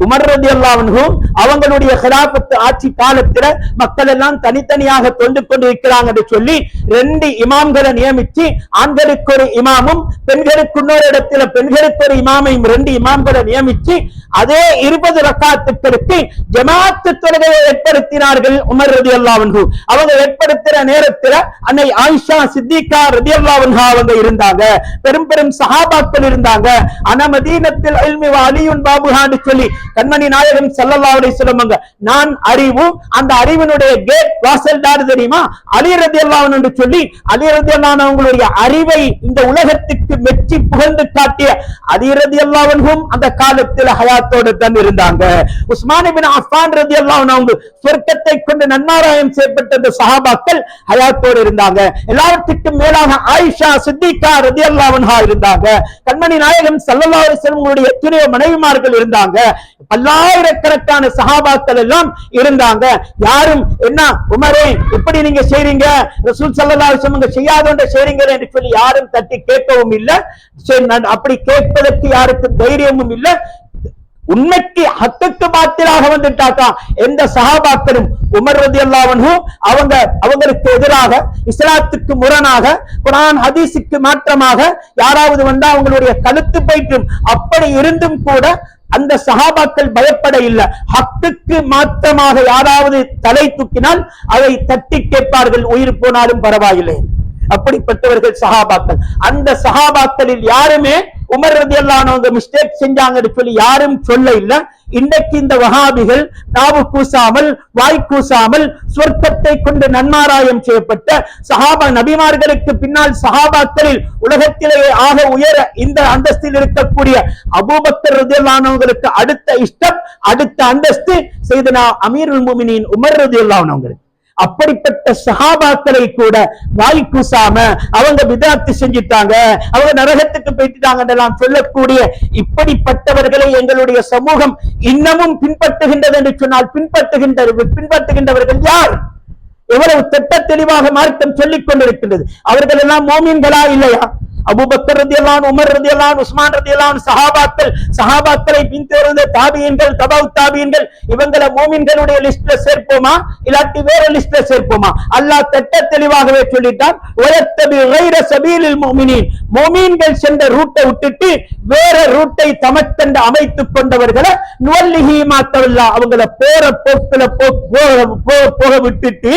[SPEAKER 1] உமர் ரலியல்லாஹு அன்ஹு அவங்களுடைய கிலாஃபத் ஆட்சி காலத்துல மக்கள் எல்லாம் தனித்தனியாக தொண்டு கொண்டு இருக்கிறாங்க என்று சொல்லி 2 இமாம்களை நியமிச்சு, ஆண்களுக்கு ஒரு இமாமும் பெண்களுக்கு இன்னொரு இடத்துல பெண்களுக்கு ஒரு இமாமையும் 2 இமாம்களை நியமிச்சு அதே 20 ரக்காத்துக்களுக்கு ஜமாஅத்து தொழுகையை ஏற்படுத்தினார்கள் உமர் ரலியல்லாஹு அன்ஹு. அவங்க ஏற்படுத்துற நேரத்துல அன்னை ஆயிஷா சித்திகா ரலியல்லாஹு அன்ஹா அவங்க இருந்தாங்க, பெரும் பெரும் சஹாபாக்கள் இருந்தாங்க. அன மதீனத்தில் இல்மி வ அலியுன் பாபுஹான்னு சொல்லி கண்மணி நாயகம் ஸல்லல்லாஹு அலைஹி வஸல்லம் நான் அறிவு, அந்த அறிவினுடைய கேட் வாசல் யாரு தெரியுமா? அலி ரலியல்லாஹு அன்ஹு என்று சொல்லி அலி ரலியல்லாஹு அன்ஹு அவங்களுடைய அறிவை இந்த உலகத்துக்கு மெச்சி புகழ்ந்து காட்டிய அலி ரலியல்லாஹு அன்ஹு அந்த காலத்தில் ஹயாத்தோடு தான் இருந்தாங்க. உஸ்மான் இப்னு அஃபான் ரலியல்லாஹு அன்ஹு சொர்க்கத்தை கொண்டு நன்மாராயம் செய்யப்பட்ட அந்த சஹாபாக்கள் ஹயாத்தோடு இருந்தாங்க. எல்லாத்துக்கும் மேலாக ஆயிஷா சித்திகா ரலியல்லாஹு அன்ஹா இருந்தாங்க. கண்மணி நாயகம் ஸல்லல்லாஹு அலைஹி வஸல்லம் எத்தனையோ மனைவிமார்கள் இருந்தாங்க. பல்லாயிரக்கணக்கான சஹாபாக்கள் எல்லாம் இருந்தாங்க. யாரும் என்ன உமரே இப்படி நீங்க செய்றீங்க, ரசூல் ஸல்லல்லாஹு அலைஹி வஸல்லம் செய்யாதோண்ட செய்றீங்க என்று சொல்லி யாரும் தட்டி கேட்கவும் இல்லை. அப்படி கேட்பதற்கு யாருக்கும் தைரியமும் இல்லை. உண்மைக்கு ஹக்குக்கு பாத்திலாக வந்துட்டாக்கா எந்த சஹாபாக்களும் உமர் ரலியல்லாஹு அன்ஹு அவங்களுக்கு எதிராக இஸ்லாத்துக்கு முரணாக குர்ஆன் ஹதீஸுக்கு மாற்றமாக யாராவது வந்தா அவங்களுடைய கழுத்து பைற்றும். அப்படி இருந்தும் கூட அந்த சஹாபாக்கள் பயப்பட இல்லை. ஹக்குக்கு மாற்றமாக யாராவது தலை தூக்கினால் அதை தட்டி கேட்பார்கள், உயிர் போனாலும் பரவாயில்லை. அப்படிப்பட்டவர்கள் சஹாபாக்கள். அந்த சஹாபாக்களில் யாருமே உமர் ரலியல்லாஹு அன்ஹு மிஸ்டேக் செஞ்சாங்கன்னு சொல்லி யாரும் சொல்ல இல்ல. இன்றைக்கு இந்த வஹாபிகள் நாவு கூசாமல் வாய் கூசாமல் சொர்க்கத்தை கொண்டு நன்மாராயம் செய்யப்பட்ட சஹாபா நபிமார்களுக்கு பின்னால் சஹாபாக்களில் உலகத்திலேயே ஆக உயர இந்த அந்தஸ்தில் இருக்கக்கூடிய அபூபக்கர் ரலியல்லாஹு அன்ஹுவுக்கு அடுத்த இஷ்டம், அடுத்த அந்தஸ்து சையதுனா அமீருல் முஃமினீன் உமர் ரலியல்லாஹு அன்ஹு. அப்படிப்பட்ட சஹாபாக்களை கூட வாய் கூசாம அவங்க பிதாத்து செஞ்சிட்டாங்க, அவங்க நரகத்துக்கு போயிட்டாங்க சொல்லக்கூடிய இப்படிப்பட்டவர்களை எங்களுடைய சமூகம் இன்னமும் பின்பற்றுகின்றது என்று சொன்னால் பின்பற்றுகின்றவர்கள் யார்? எவ்வளவு திட்ட தெளிவாக மார்க்கம் சொல்லிக் கொண்டிருக்கின்றது. அவர்கள் எல்லாம் மோமீன்களா இல்லையா? அபூபக்கர் ரலியல்லாஹு அன்ஹு, உமர் ரலியல்லாஹு அன்ஹு, உஸ்மான் ரலியல்லாஹு அன்ஹு சஹாபாக்களை பின்தொடர்ந்த தாபியீன்கள், தபவு தாபியீன்கள் இவங்களை மோமின்களுடைய லிஸ்ட்ல சேர்ப்போமா இல்லாட்டி வேற லிஸ்ட்ல சேர்ப்போமா? அல்லாஹ் திட்ட தெளிவாகவே சொல்லிட்டான், வயத்தபி கைர சபீலில் முஃமினீன். முஃமின்கள் சென்ற ரூட்டை விட்டுட்டு வேற ரூட்டை தமக்கென்று அமைத்துக் கொண்டவர்களை நுவல்லிஹி மா தவல்லா, அவங்களை போற போக்குல போக விட்டுட்டு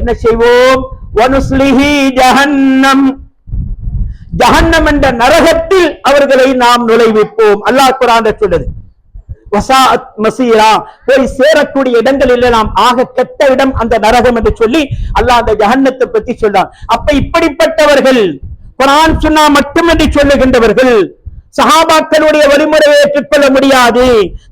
[SPEAKER 1] என்ன செய்வோம்? வனுஸ்லிஹி ஜஹன்னம், ஜஹன்னம் என்ற நரகத்தில் அவர்களை நாம் நுழைவிப்போம். அல்லாஹ் குர்ஆன்ல சொல்லுது, வஸாஅத் மஸீரா, போய் சேரக்கூடிய இடங்களில் நாம் ஆக கெட்ட இடம் அந்த நரகம் என்று சொல்லி அல்லாஹ் அந்த ஜஹன்னத்தை பத்தி சொல்றான். அப்ப இப்படிப்பட்டவர்கள் குர்ஆன் சுன்னா மட்டுமின்றி சொல்லுகின்றவர்கள் சஹாபாக்களுடைய வழிமுறையை ஏற்றுக்கொள்ள முடியாது,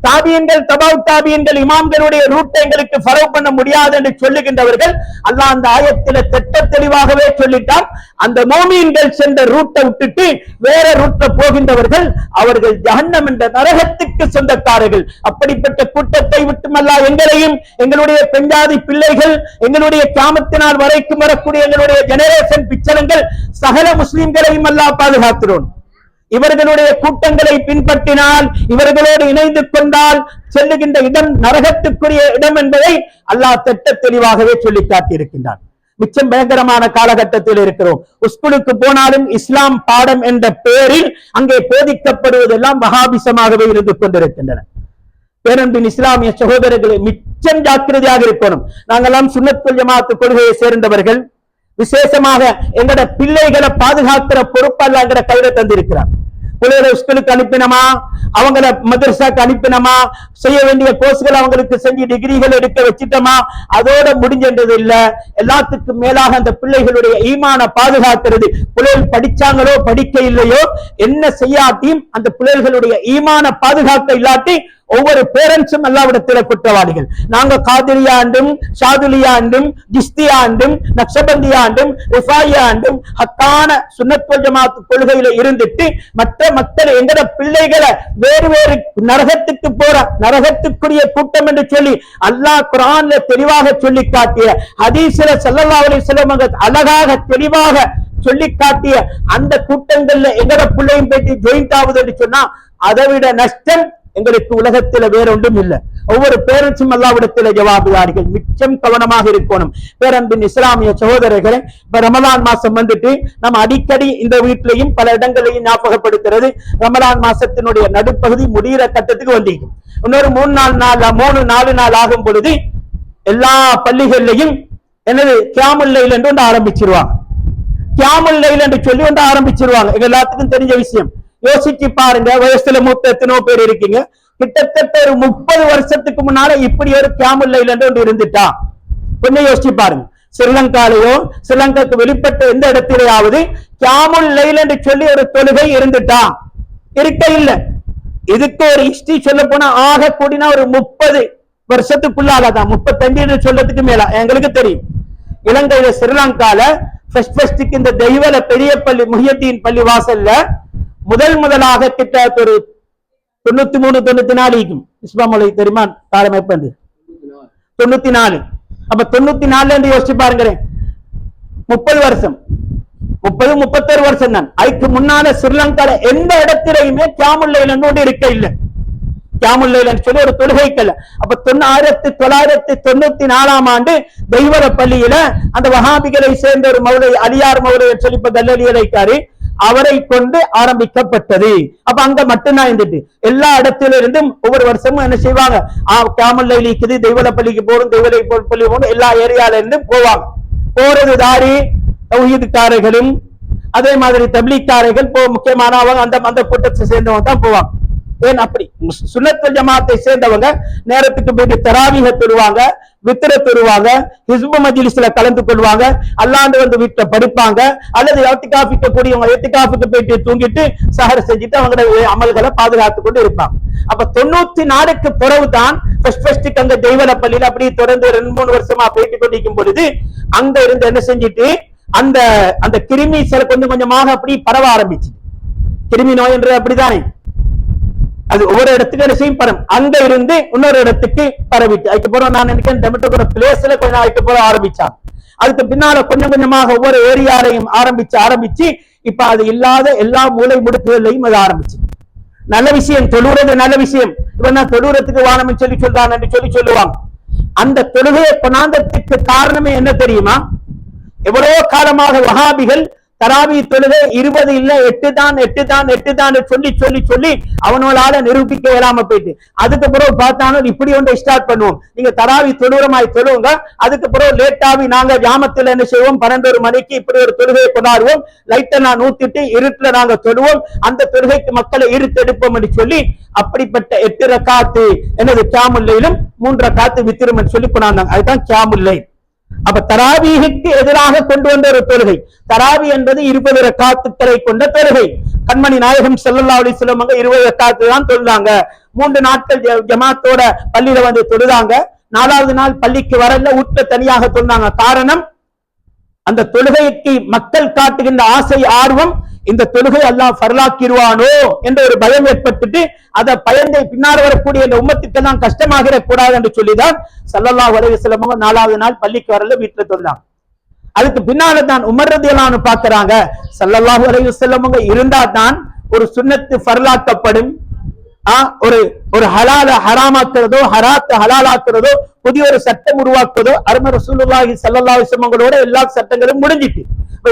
[SPEAKER 1] தாபியன்கள் தபவு தாபியன்கள் இமாம்களுடைய ரூட்டை எங்களுக்கு ஃபாலோ பண்ண முடியாது என்று சொல்லுகின்றவர்கள் அல்லாஹ் அந்த ஆயத்தில திட்ட தெளிவாகவே சொல்லிட்டான். அந்த மோமீன்கள் சென்ற ரூட்டை விட்டுட்டு வேற ரூட்ல போகின்றவர்கள் அவர்கள் ஜஹன்னம் என்ற நரகத்துக்கு சொந்தக்காரர்கள். அப்படிப்பட்ட கூட்டத்தை விட்டுமல்லா எங்களையும் எங்களுடைய பெஞ்சாதி பிள்ளைகள் எங்களுடைய கியாமத்தினால் வரைக்கும் வரக்கூடிய எங்களுடைய ஜெனரேஷன் பிச்சனங்கள் சகல முஸ்லிம்களையும் அல்லாஹ் பாதுகாக்கிறோம். இவர்களுடைய கூட்டங்களை பின்பற்றினால், இவர்களோடு இணைந்து கொண்டால் செல்லுகின்ற இடம் நரகத்துக்குரிய இடம் என்பதை அல்லாஹ் திட்ட தெளிவாகவே சொல்லி காட்டியிருக்கின்றான். மிச்சம் பயங்கரமான காலகட்டத்தில் இருக்கிறோம். ஸ்கூலுக்கு போனாலும் இஸ்லாம் பாடம் என்ற பெயரில் அங்கே போதிக்கப்படுவதெல்லாம் வஹாபிசமாகவே இருந்து கொண்டிருக்கின்றன. பேரன்பின் இஸ்லாமிய சகோதரர்களை மிச்சம் ஜாக்கிரதையாக இருக்கணும். நாங்கெல்லாம் சுன்னத் வல் ஜமாஅத் கொள்கையை சேர்ந்தவர்கள். விசேஷமாக எங்கட பிள்ளைகளை பாதுகாக்கிற பொறுப்பு அல்லாஹ் கையில தந்திருக்கிறார். பிள்ளைகளை ஸ்கூலுக்கு அனுப்பினமா, அவங்களை மதரசாக்கு அனுப்பினமா, செய்ய வேண்டிய கோர்ஸ்கள் அவங்களுக்கு செஞ்சு டிகிரிகள் எடுக்க வச்சிட்டோமா, அதோட முடிஞ்சது இல்ல. எல்லாத்துக்கும் மேலாக அந்த பிள்ளைகளுடைய ஈமான பாதுகாக்கிறது. பிள்ளைகள் படிச்சாங்களோ படிக்க இல்லையோ என்ன செய்யாட்டியும் அந்த பிள்ளைகளுடைய ஈமான பாதுகாக்க இல்லாட்டி ஒவ்வொரு பேரண்ட்ஸும் அல்லாஹ்விடத்திலே குற்றவாளிகள். நாங்க காதிரியாண்டும் ஷாதுலியாண்டும் ஜிஸ்தியாண்டும் நக்ஷபந்தியாண்டும் ரிஃபாயியாண்டும் ஹக்கான சுன்னத் வல் ஜமாத் கொள்கையில இருந்துட்டு மற்ற மக்கள் எங்கட பிள்ளைகளை வேறு வேறு நரகத்துக்கு போற நரகத்துக்குரிய கூட்டம் என்று சொல்லி அல்லாஹ் குர்ஆன்ல தெளிவாக சொல்லி காட்டிய, ஹதீஸ்ல ஸல்லல்லாஹு அலைஹி வஸல்லம் அழகாக தெளிவாக சொல்லி காட்டிய அந்த கூட்டங்கள்ல எங்கட பிள்ளையும் போயிட்டு ஜாயிண்ட் ஆகுது என்று சொன்னா அதை விட நஷ்டம் எங்களுக்கு உலகத்துல வேற ஒன்றும் இல்லை. ஒவ்வொரு பேரண்ட்ஸும் அல்லாஹ்விடத்திலே ஜவாபுதாரிகள். மிச்சம் கவனமாக இருக்கணும். பேரன்பின் இஸ்லாமிய சகோதரர்களே, இப்ப ரமலான் மாசம் வந்துட்டு நம்ம அடிக்கடி இந்த வீட்டிலையும் பல இடங்களையும் ஞாபகப்படுத்துறது, ரமலான் மாசத்தினுடைய நடுப்பகுதி முடிகிற கட்டத்துக்கு வந்திருக்கும். இன்னொரு 3-4 நாள் ஆகும் பொழுது எல்லா பள்ளிகள்லையும் என்னது கியாமுல் லைல் என்று ஒன்று ஆரம்பிச்சிருவாங்க. கியாமுல் லைல் என்று சொல்லி ஒன்று ஆரம்பிச்சிருவாங்க. எங்க எல்லாத்துக்கும் தெரிஞ்ச விஷயம். யோசிச்சு பாருங்க, வயசுல மூத்த எத்தனோ பேர் இருக்கீங்க. கிட்டத்தட்ட ஒரு 30 வருஷத்துக்கு முன்னால இப்படி ஒரு கியாமுல் லைல் என்று ஒன்று இருந்துட்டா கொஞ்சம் யோசிச்சு பாருங்க. ஸ்ரீலங்காலேயோ ஸ்ரீலங்காக்கு வெளிப்பட்ட எந்த இடத்திலேயாவது கியாமுல் லைல் என்று சொல்லி ஒரு தொழுகை இருந்துட்டா? இருக்க இல்ல. இதுக்கு ஒரு ஹிஸ்டரி சொல்ல போனா ஆக கூடினா ஒரு 30 வருஷத்துக்குள்ளாலதான், 35 சொல்றதுக்கு மேல எங்களுக்கு தெரியும். இலங்கையில ஸ்ரீலங்கால ஃபர்ஸ்ட் இந்த தெய்வல பெரிய பள்ளி முஹியத்தீன் பள்ளி வாசல்ல முதலாக கிட்ட ஒரு 93-94 இஸ்லாமலை தெரியுமா தாரமைப்பது 94. அப்ப 94 என்று யோசிச்சு பாருங்களேன், 30 வருஷம் 31 வருஷம் தான். அதுக்கு முன்னால ஸ்ரீலங்கால எந்த இடத்திலையுமே கியாமுல் லைல் ஒன்று இருக்க இல்லை. கியாமுல் லைல் சொல்லி ஒரு தொழுகைக்கல்ல. அப்ப 1994 ஆண்டு தெய்வல பள்ளியில அந்த வஹாபிகளை சேர்ந்த ஒரு மௌலை அலியார் மௌலை சொல்லி இப்ப கல்லலியலைக்காரு அவரை கொண்டு ஆரம்பிக்கப்பட்டது. அப்ப அங்க மட்டும்தான் இருந்துட்டு எல்லா இடத்துல இருந்தும் ஒவ்வொரு வருஷமும் என்ன செய்வாங்க, கியாமுல் லைல் இருக்குது, தெய்வல பள்ளிக்கு போறோம், தெய்வலை பள்ளி போகணும், எல்லா ஏரியால இருந்தும் போவாங்க. போறது தாரி தௌஹீத்காரர்களும் அதே மாதிரி தப்லீக்காரர்கள் முக்கியமான அவங்க அந்த கூட்டத்தை சேர்ந்தவங்க தான் போவாங்க. ஏன் அப்படி சுன்னத் வல் ஜமாத்தை சேர்ந்தவங்க நேரத்துக்கு போயிட்டு தராவீஹ தொழுவாங்க, வித்ர தொழுவாங்க, ஹிஸ்பு மஜ்லிஸ்ல கலந்து கொள்வாங்க, அல்லாண்டு வந்து வீட்டுல படிப்பாங்க, அல்லது இத்திகாஃபிக்க கூடியவங்க இத்திகாஃபுக்கு போயிட்டு தூங்கிட்டு சஹர் செஞ்சுட்டு அவங்களுடைய அமல்களை பாதுகாத்து கொண்டு இருப்பாங்க. அப்ப 94க்கு பிறகுதான் ஃபர்ஸ்ட் அங்க தெய்வல பள்ளியில அப்படி தொடர்ந்து 2-3 வருஷமா போயிட்டு கொண்டிருக்கும் பொழுது அங்க இருந்து என்ன செஞ்சுட்டு அந்த அந்த கிருமி சில கொஞ்சம் கொஞ்சமாக அப்படி பரவ ஆரம்பிச்சு. கிருமி நோய் என்று அப்படித்தானே அது ஒவ்வொரு இடத்துக்கு என்ன செய்யும் பரம். அங்க இருந்து இன்னொரு இடத்துக்கு பரவிட்டு அதுக்கப்புறம் நான் நினைக்கிறேன் டெமட்டோகிற பிளேஸ்ல கொஞ்சம் அதுக்கப்புறம் ஆரம்பிச்சான். அதுக்கு பின்னால கொஞ்சம் கொஞ்சமாக ஒவ்வொரு ஏரியாலையும் ஆரம்பிச்சு இப்ப அது இல்லாத எல்லா மூலை முடுக்குகளையும் அது ஆரம்பிச்சு. நல்ல விஷயம், தொழுறது நல்ல விஷயம். இப்ப நான் தொழுறதுக்கு வானம் சொல்லி சொல்றான் என்று சொல்லி சொல்லுவாங்க. அந்த தொழுகையை கொண்டாந்ததுக்கு காரணமே என்ன தெரியுமா? எவ்வளவு காலமாக வஹாபிகள் தராவி தொழுகை 20 இல்ல 8 தான் சொல்லி சொல்லி சொல்லி அவனோட நிரூபிக்க இயலாம போயிட்டு அதுக்கு பிறகு பார்த்தாலும் இப்படி ஒன்றை ஸ்டார்ட் பண்ணுவோம். நீங்க தராவி தொழுகிறமாய் தொழுவுங்க, அதுக்கு பிறகு லேட்டாவி நாங்க ஜாமத்துல என்ன செய்வோம், 12 மணிக்கு இப்படி ஒரு தொழுகையை கொண்டாடுவோம், லைட்டை நான் ஊத்திட்டு இருட்டுல நாங்க தொழுவோம், அந்த தொழுகைக்கு மக்களை இருத்தெடுப்போம் என்று சொல்லி அப்படிப்பட்ட 8 ரக்காத்து என்னது கியாமுல் லைலும் 3 ரக்காத்து வித்திரும் சொல்லி கொண்டாந்தாங்க. அதுதான் கியாமுல் லைல். அப்ப தராவீஹுக்கு எதிராக கொண்டு வந்த ஒரு தொழுகை. தராவி என்பது 20 ரக்காத்துக்களை கொண்ட தொழுகை. கண்மணி நாயகம் ஸல்லல்லாஹு அலைஹி வஸல்லம் 20 ரக்காத்து தான் தொழுதாங்க. 3 நாட்கள் ஜமாத்தோட பள்ளியில வந்து தொழுதாங்க. 4வது நாள் பள்ளிக்கு வரல, வீட்டுல தனியாக தொழுதாங்க. காரணம் அந்த தொழுகைக்கு மக்கள் காட்டுகின்ற ஆசை ஆர்வம், இந்த தொழுகை அல்லாஹ் ஃபர்லாக்கிடுவானோ என்ற ஒரு பயம் ஏற்பட்டுட்டு அதை பயந்தை பின்னால் வரக்கூடிய இந்த உம்மத்துக்கெல்லாம் கஷ்டமாகிற கூடாது என்று சொல்லிதான் ஸல்லல்லாஹு அலைஹி வஸல்லம் 4வது நாள் பள்ளிக்கு வரல, வீட்டுல தொழுதாங்க. அதுக்கு பின்னால தான் உமர் ரலியல்லாஹு அன்ஹு பார்க்கறாங்க, ஸல்லல்லாஹு அலைஹி வஸல்லம் இருந்தா தான் ஒரு சுன்னத்து ஃபர்லாக்கப்படும், ஒரு ஹலால ஹராமாக்குறதோ ஹராத்த ஹலாலாக்குறதோ புதிய ஒரு சட்டம் உருவாக்குவதோ அருமை ரசூலுல்லாஹி ஸல்லல்லாஹு அலைஹி வஸல்லம் எல்லா சட்டங்களும் முடிஞ்சிட்டு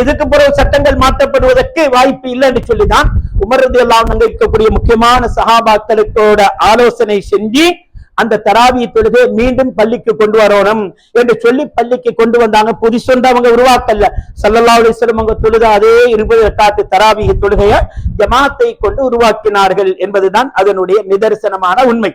[SPEAKER 1] இதுக்கு பிறகு சட்டங்கள் மாற்றப்படுவதற்கு வாய்ப்பு இல்லை என்று சொல்லிதான் உமர் ரலியல்லாஹு அன்ஹு இருக்கக்கூடிய முக்கியமான சஹாபாக்களோட ஆலோசனை செஞ்சு அந்த தராவி தொழுகை மீண்டும் பள்ளிக்கு கொண்டு வரணும் என்று சொல்லி பள்ளிக்கு கொண்டு வந்தாங்க. புதுசொன்று அவங்க உருவாக்கல்ல. ஸல்லல்லாஹு அலைஹி வஸல்லம் அவங்க தொழுத அதே 20 ரக்காத்து தராவி தொழுகையை ஜமாத்தை கொண்டு உருவாக்கினார்கள் என்பதுதான் அதனுடைய நிதர்சனமான உண்மை.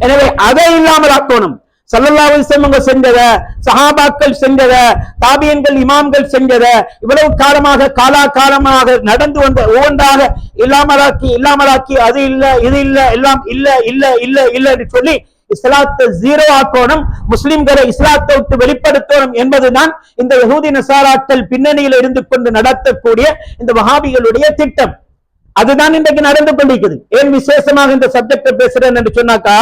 [SPEAKER 1] எனவே அதை இல்லாமல் ஆக்கணும். ஸல்லல்லாஹு அலைஹி வஸல்லம் செஞ்சத, சஹாபாக்கள் செஞ்சத, தாபியன்கள் இமாம்கள் செஞ்சத, இவ்வளவு காலமாக நடந்து வந்த ஒவ்வொன்றாக இல்லாமலாக்கி அது இல்ல இது இல்ல எல்லாம் இல்ல இல்ல இல்ல இல்ல என்று சொல்லி இஸ்லாத்தை ஜீரோ ஆக்கணும், முஸ்லிம்களை இஸ்லாத்தை விட்டு வெளிப்படுத்தணும் என்பதுதான் இந்த யஹூதி நசாராக்கள் பின்னணியில் இருந்து கொண்டு நடத்தக்கூடிய இந்த வஹாபிகளுடைய திட்டம். அதுதான் இன்றைக்கு நடந்து கொண்டிருக்கிறது. ஏன் விசேஷமாக இந்த சப்ஜெக்ட் பேசுறேன் என்று சொன்னாக்கா,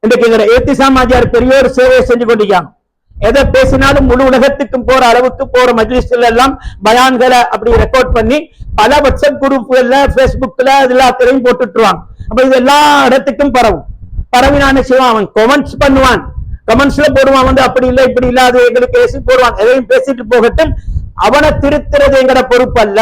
[SPEAKER 1] இன்றைக்கு ஏத்திசாம் ஆஜியார் பெரிய ஒரு சேவையை செஞ்சு கொண்டிருக்காங்க. எதை பேசினாலும் முழு உலகத்துக்கும் போற அளவுக்கு போற மஜ்லிஸ்ல எல்லாம் பயான்களை அப்படி ரெக்கார்ட் பண்ணி பல வாட்ஸ்அப் குரூப்ல, பேஸ்புக்ல எல்லாத்திலையும் போட்டுட்டுருவாங்க. அப்ப இது எல்லா இடத்துக்கும் பரவினான்னு செய்வான். அவன் கமெண்ட்ஸ் பண்ணுவான், கமெண்ட்ஸ்ல போடுவான், வந்து அப்படி இல்லை இப்படி இல்ல அது எங்களுக்கு பேசி போடுவான். எதையும் பேசிட்டு போகட்டும், அவனை திருத்துறது எங்கட பொறுப்பு அல்ல.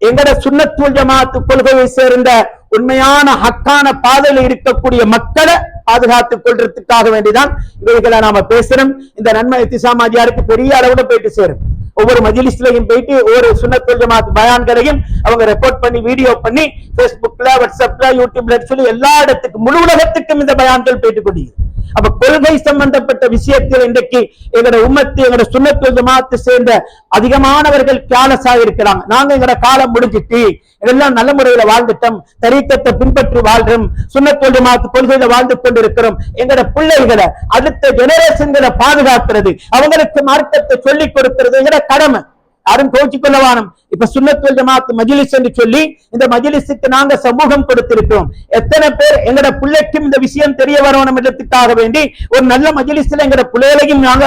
[SPEAKER 1] எங்கட சுன்னத் வல் ஜமாஅத் கொள்கையை சேர்ந்த உண்மையான ஹக்கான பாதையில் இருக்கக்கூடிய மக்களை பாதுகாத்துக் கொள்றதுக்காக வேண்டிதான் இவைகளை நாம பேசுறோம். இந்த நன்மை இத்திசாம் ஆஜியாருக்கு பெரிய அளவுல போயிட்டு சேரும். ஒவ்வொரு மஜ்லிஸ்லயும் போயிட்டு ஒவ்வொரு சுன்னத் வல் ஜமாஅத் பயான்களையும் அவங்க ரெக்கார்ட் பண்ணி வீடியோ பண்ணி பேஸ்புக்ல, வாட்ஸ்அப்ல, யூடியூப்ல சொல்லி எல்லா இடத்துக்கும் முழு உலகத்துக்கும் இந்த பயான்கள் போயிட்டு கொண்டிருக்கு. அப்ப கொள்கை சம்பந்தப்பட்ட விஷயத்தில் இன்றைக்கு எங்கட உம்மத்து, எங்கட சுன்னத் வல் ஜமாஅத் சேர்ந்த அதிகமானவர்கள் கேலஸா இருக்கிறாங்க. நாங்க எங்கட காலம் முடிஞ்சிட்டு இதெல்லாம் நல்ல முறையில வாழ்ந்துட்டோம், தரீக்கத்தை பின்பற்றி வாழ்றோம், சுன்னத் வல் ஜமாஅத் கொள்கையில வாழ்ந்து கொண்டிருக்கிறோம். எங்கட பிள்ளைகளை அடுத்த ஜெனரேஷன்களை பாதுகாக்கிறது, அவங்களுக்கு மார்க்கத்தை சொல்லிக் கொடுக்கிறது எங்கட கடமை. யாரும் கோச்சிக் கொள்ளவானும். இப்ப சுன்னத் வல் ஜமாஅத் மஜ்லிஸ் என்று சொல்லி இந்த மஜ்லிஸுக்கு நாங்க சமூகம் கொடுத்திருக்கிறோம். எத்தனை பேர் எங்கட பிள்ளைக்கும் இந்த விஷயம் தெரிய வரணும் என்றதுக்காக வேண்டி ஒரு நல்ல மஜ்லிஸ்ல எங்கட பிள்ளைகளையும் நாங்க